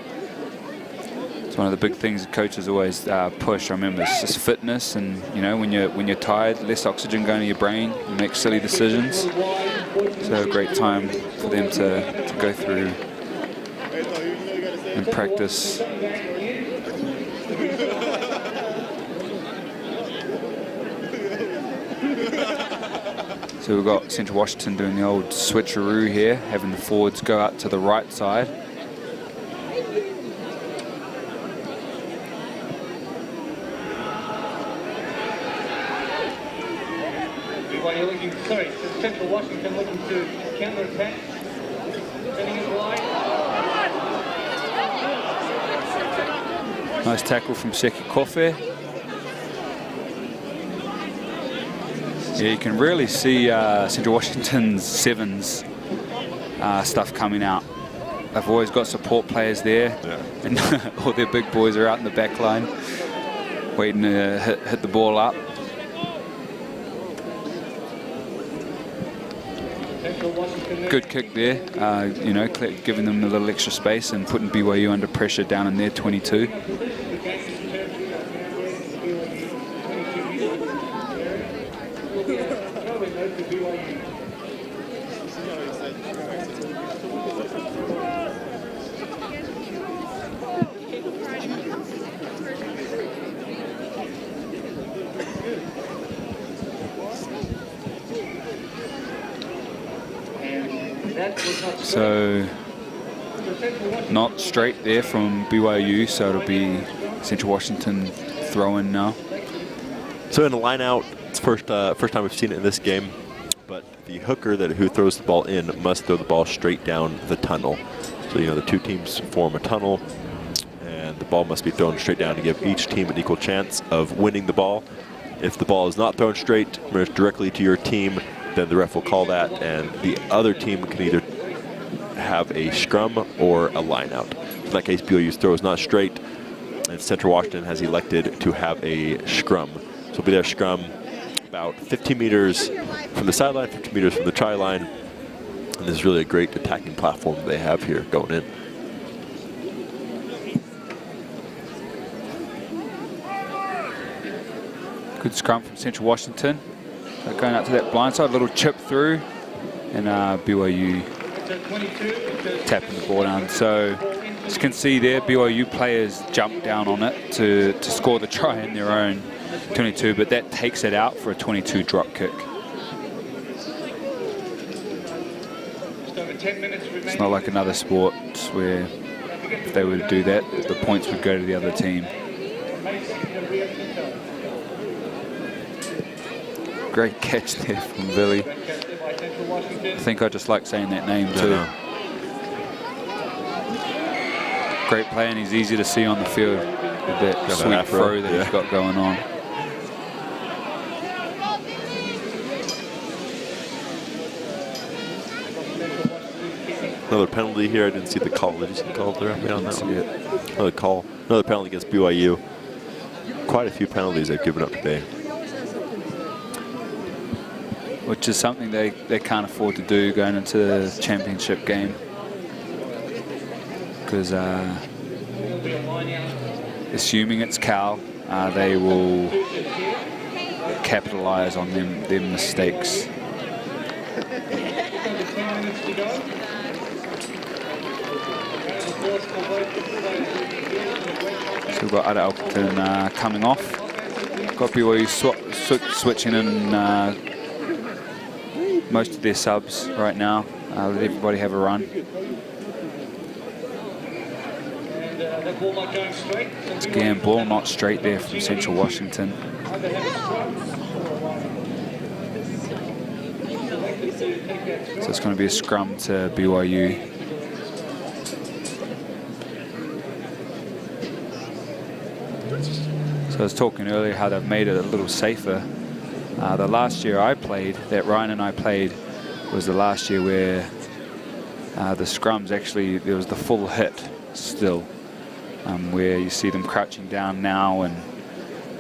It's one of the big things that coaches always push. I remember it's just fitness, and when you're tired, less oxygen going to your brain, you make silly decisions. So a great time for them to go through and practice. So we've got Central Washington doing the old switcheroo here, having the forwards go out to the right side. Central Washington looking to counter-attack. Turning it wide. Nice tackle from Seki Kofe. Yeah, you can really see Central Washington's sevens stuff coming out. They've always got support players there, and all their big boys are out in the back line, waiting to hit the ball up. Good kick there, giving them a little extra space and putting BYU under pressure down in their 22. So not straight there from BYU, so it'll be Central Washington throwing now. So in a line out, it's first time we've seen it in this game, but the hooker who throws the ball in must throw the ball straight down the tunnel. So the two teams form a tunnel, and the ball must be thrown straight down to give each team an equal chance of winning the ball. If the ball is not thrown straight, directly to your team, then the ref will call that, and the other team can either have a scrum or a line out. In that case, BYU's throw is not straight, and Central Washington has elected to have a scrum. So it'll be their scrum about 15 meters from the sideline, 15 meters from the try line, and this is really a great attacking platform they have here going in. Good scrum from Central Washington. Going out to that blind side, little chip through, and BYU tapping the ball down. So as you can see there, BYU players jump down on it to score the try in their own 22, but that takes it out for a 22 drop kick. It's not like another sport where if they were to do that, the points would go to the other team. Great catch there from Billy. I think I just like saying that name too. Great play, and he's easy to see on the field with that sweet throw that he's got going on. Another penalty here. I didn't see the call. Did you see the call there? On that one? Another call. Another penalty against BYU. Quite a few penalties they've given up today. Which is something they can't afford to do going into the championship game. Because assuming it's Cal, they will capitalize on their mistakes. So we've got Ada Alkerton coming off. Got BYU switching in most of their subs right now. Let everybody have a run. Again, ball not straight there from Central Washington. So it's going to be a scrum to BYU. So I was talking earlier how they've made it a little safer. The last year I played, that Ryan and I played, was the last year where the scrums actually, there was the full hit still, where you see them crouching down now, and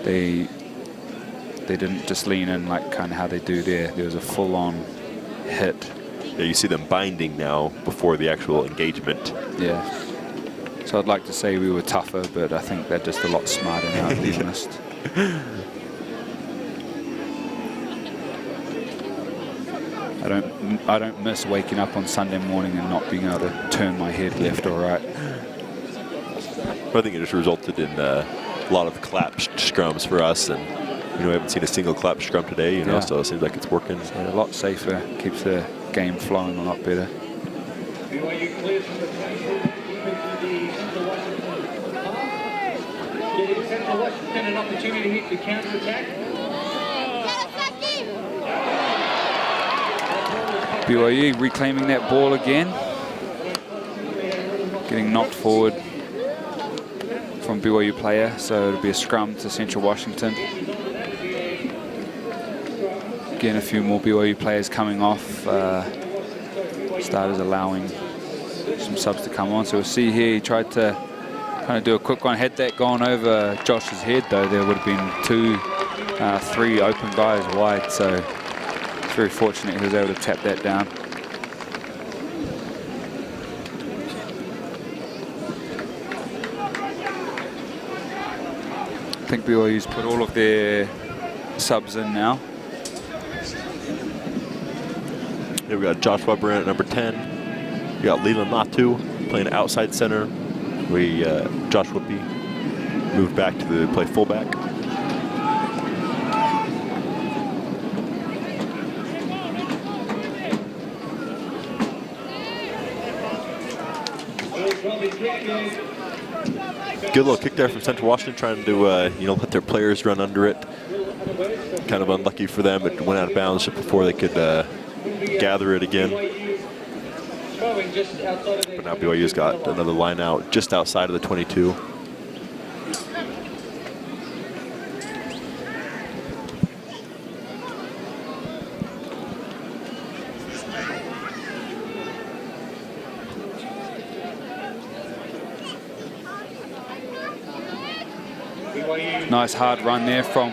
they didn't just lean in like kind of how they do there. There was a full-on hit. Yeah, you see them binding now before the actual engagement. Yeah. So I'd like to say we were tougher, but I think they're just a lot smarter now, to be honest. I don't miss waking up on Sunday morning and not being able to turn my head left or right. I think it just resulted in a lot of clap scrums for us, and we haven't seen a single clap scrum today, so it seems like it's working. So a lot safer, keeps the game flowing a lot better. BYU clears from the 22 into the Central Washington half, giving Central Washington an opportunity to counter-attack. BYU reclaiming that ball again, getting knocked forward from BYU player, so it'll be a scrum to Central Washington. Again, a few more BYU players coming off, starters allowing some subs to come on. So we'll see here, he tried to kind of do a quick one, had that gone over Josh's head though, there would have been 3 open guys wide, so it's very fortunate he was able to tap that down. I think BYU's put all of their subs in now. Here we got Josh Weber in at number 10. We got Leland Latu playing outside center. Josh Whippy moved back to play fullback. Good little kick there from Central Washington, trying to let their players run under it. Kind of unlucky for them. It went out of bounds just before they could gather it again. But now BYU's got another line out just outside of the 22. Nice hard run there from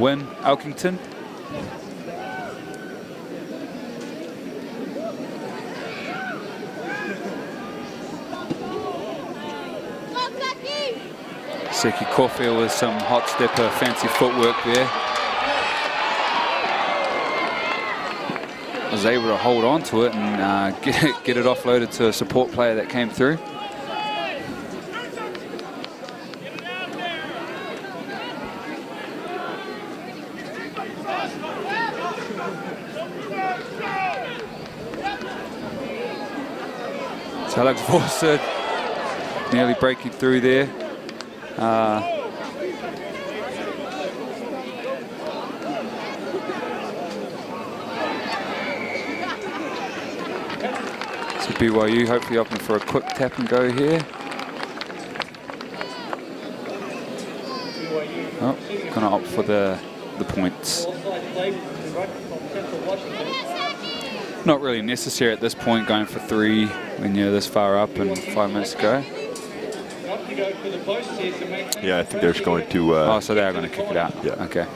Wynn Elkington. Seki Caulfield with some hot stepper, fancy footwork there. Was able to hold on to it and get it offloaded to a support player that came through. So Alex Vorsad nearly breaking through there. So BYU hopefully opting for a quick tap and go here. Oh, gonna opt for the points. Not really necessary at this point, going for 3 when you're this far up and 5 minutes to go. Yeah, I think they're just going to... oh, so they're going to kick it out. Yeah. Okay.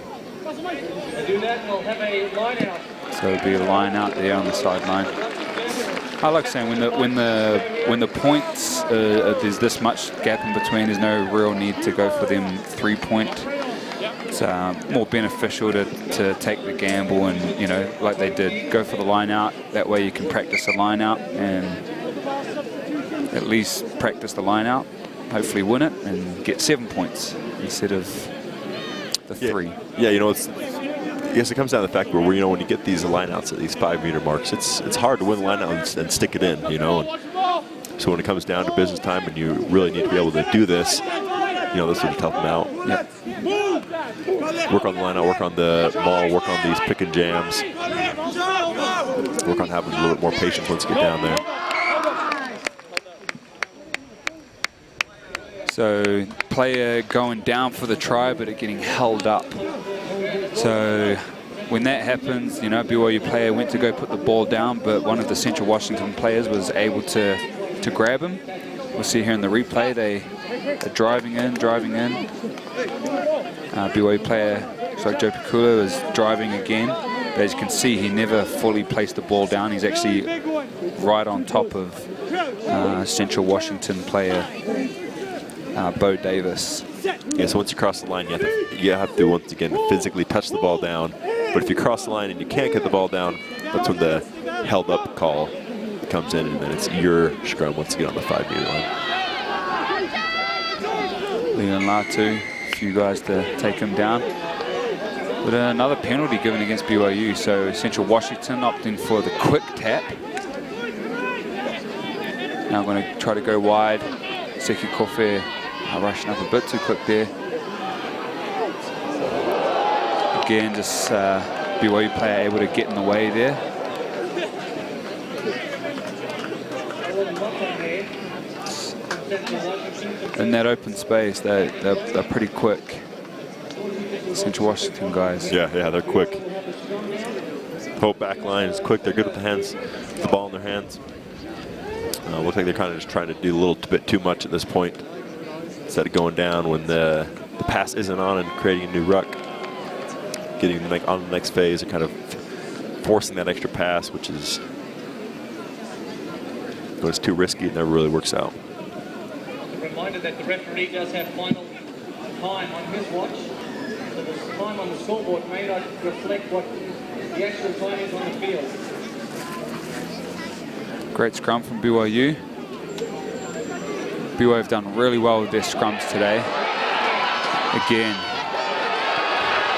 Do that, we'll have a line out. So it'll be a line out there on the sideline. I like saying when the points there's this much gap in between, there's no real need to go for them 3-point. It's more beneficial to take the gamble and, like they did, go for the line out. That way you can practice the line out and at least practice the line out, hopefully win it and get 7 points instead of the 3. Yeah, I guess it comes down to the fact where when you get these lineouts at these 5-meter marks, it's hard to win the lineout and stick it in, And so when it comes down to business time and you really need to be able to do this, this will just help them out. Yep. Work on the lineout, work on the ball, work on these pick and jams. Work on having a little bit more patience once you get down there. So player going down for the try, but it getting held up. So when that happens, BYU player went to go put the ball down, but one of the Central Washington players was able to grab him. We'll see here in the replay, they're driving in. BYU player, so Joe Pikula, is driving again. But as you can see, he never fully placed the ball down. He's actually right on top of Central Washington player Bo Davis. Yeah, so once you cross the line, you have to once again physically touch the ball down. But if you cross the line and you can't get the ball down, that's when the held up call comes in, and then it's your scrum once again on the 5-meter line. Leon Latu, a few guys to take him down. But another penalty given against BYU, so Central Washington opting for the quick tap. Now I'm going to try to go wide. Seki Kofe rushing up a bit too quick there. Again, just BYU player able to get in the way there. In that open space, they're pretty quick. Central Washington guys. Yeah, they're quick. Whole back line is quick. They're good with the hands, the ball in their hands. Looks like they're kind of just trying to do a little bit too much at this point. Instead of going down when the pass isn't on and creating a new ruck. Getting on the next phase and kind of forcing that extra pass, which is when it's too risky, it never really works out. A reminder that the referee does have final time on his watch. So the time on the scoreboard may not reflect what the actual time is on the field. Great scrum from BYU. BYU have done really well with their scrums today. Again,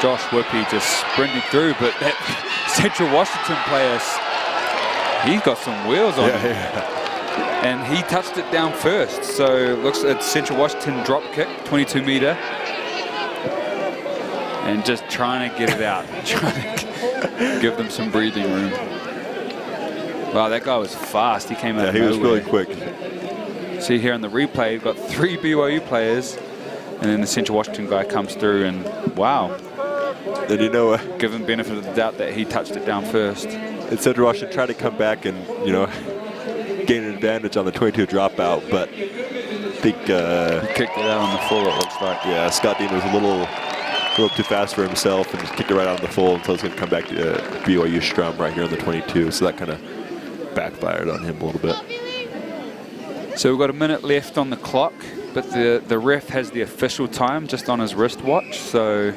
Josh Whippy just sprinting through, but that Central Washington player, he's got some wheels on him. And he touched it down first. So looks at Central Washington drop kick, 22-meter. And just trying to get it out, trying to give them some breathing room. Wow, that guy was fast. He came out of nowhere. He was really quick. See here in the replay, you've got 3 BYU players, and then the Central Washington guy comes through, and wow. Did you know? Give him benefit of the doubt that he touched it down first. And Central Washington tried to come back and, gain an advantage on the 22 dropout, but I think he kicked it out on the full, it looks like. Yeah, Scott Dean was a little too fast for himself and just kicked it right out on the full until it's going to come back to BYU scrum right here on the 22. So that kind of backfired on him a little bit. So we've got a minute left on the clock, but the ref has the official time just on his wristwatch, so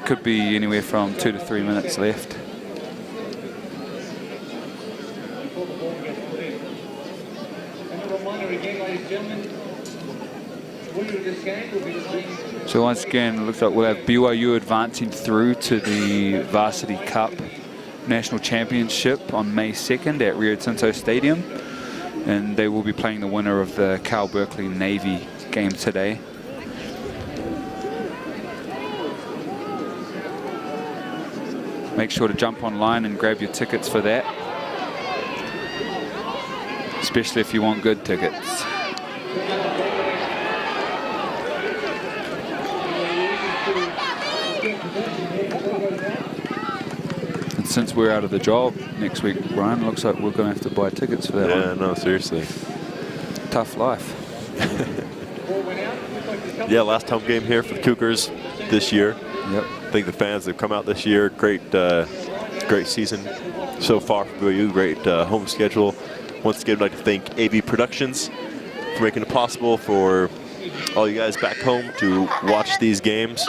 could be anywhere from 2 to 3 minutes left. So once again, it looks like we'll have BYU advancing through to the Varsity Cup National Championship on May 2nd at Rio Tinto Stadium. And they will be playing the winner of the Cal Berkeley Navy game today. Make sure to jump online and grab your tickets for that. Especially if you want good tickets. And since we're out of the job next week, Brian, looks like we're going to have to buy tickets for that one. Yeah, no, seriously. Tough life. Yeah, last home game here for the Cougars this year. Yep. I think the fans that have come out this year, great season so far for BYU, great home schedule. Once again, I'd like to thank AV Productions for making it possible for all you guys back home to watch these games.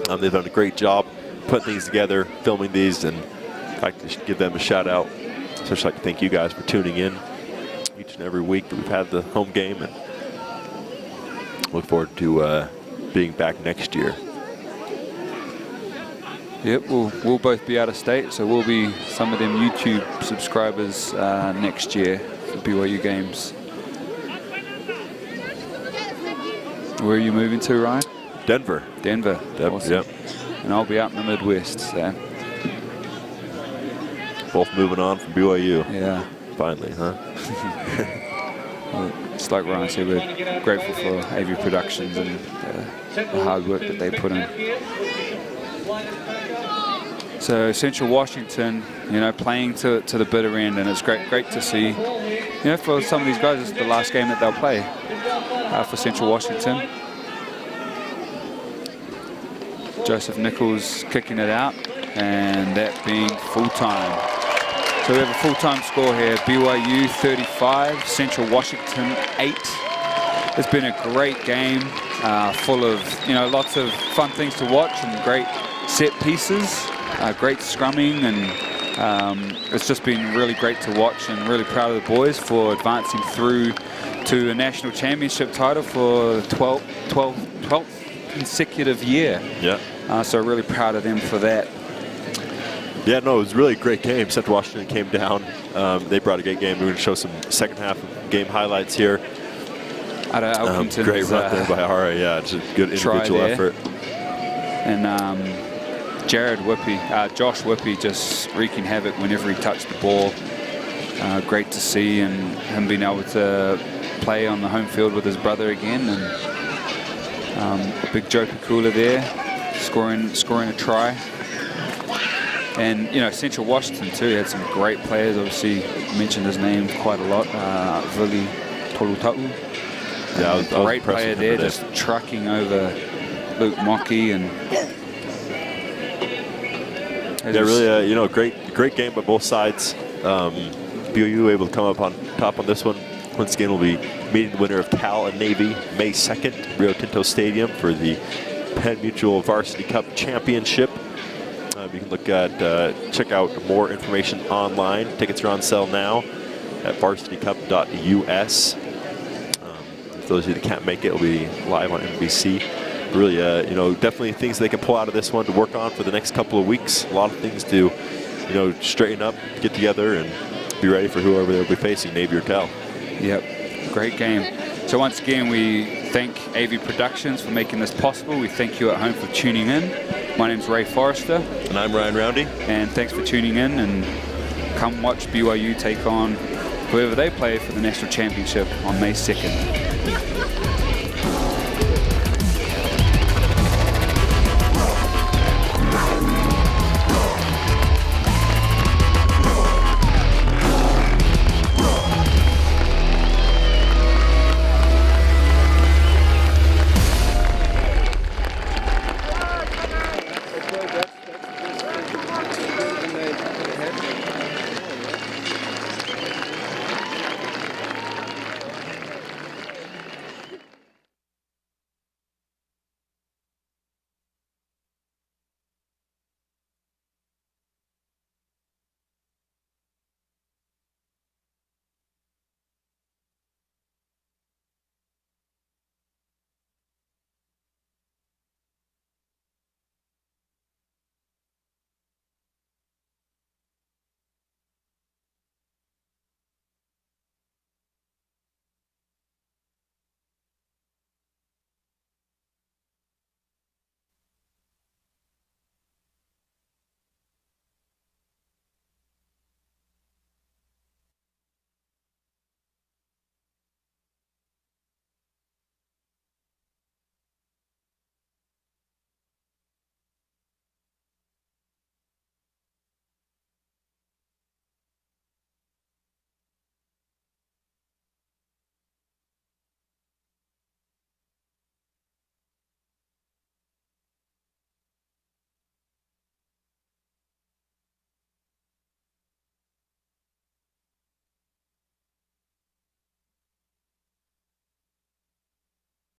They've done a great job putting things together, filming these, and I'd like to give them a shout out. Especially like to thank you guys for tuning in each and every week that we've had the home game, and look forward to being back next year. Yep, we'll both be out of state, so we'll be some of them YouTube subscribers next year for BYU games. Where are you moving to, Ryan? Denver. Denver. Yep, awesome. yep. And I'll be out in the Midwest, so. Both moving on from BYU. Yeah. Finally, huh? Well, just like Ryan said, we're grateful for AV Productions and the hard work that they put in. So Central Washington, playing to the bitter end, and it's great to see. For some of these guys, it's the last game that they'll play for Central Washington. Joseph Nichols kicking it out, and that being full time. So we have a full-time score here. BYU 35, Central Washington 8. It's been a great game, full of lots of fun things to watch and great set pieces, great scrumming, and it's just been really great to watch, and really proud of the boys for advancing through to a national championship title for the 12th consecutive year. Yeah. So really proud of them for that. Yeah, no, it was really a great game. Central Washington came down. They brought a great game. We're going to show some second half game highlights here. Great run there by Ara. Yeah, it's a good individual effort. And Josh Whippy just wreaking havoc whenever he touched the ball. Great to see, and him being able to play on the home field with his brother again. And big Joe Pikula there, scoring a try. And Central Washington too had some great players. Obviously, mentioned his name quite a lot. Vili Polutau. Yeah, I was great player there, just trucking over Luke Mockey, and really, great game by both sides. BYU able to come up on top on this one. Once again, we'll be meeting the winner of Cal and Navy May 2nd, Rio Tinto Stadium for the Penn Mutual Varsity Cup Championship. You can look at, check out more information online. Tickets are on sale now at varsitycup.us. For those of you that can't make it, it'll be live on NBC. Really, definitely things they can pull out of this one to work on for the next couple of weeks. A lot of things to, straighten up, get together, and be ready for whoever they'll be facing, Navy or Cal. Yep, great game. So once again, we thank AV Productions for making this possible. We thank you at home for tuning in. My name's Ray Forrester. And I'm Ryan Roundy. And thanks for tuning in, and come watch BYU take on whoever they play for the national championship on May 2nd.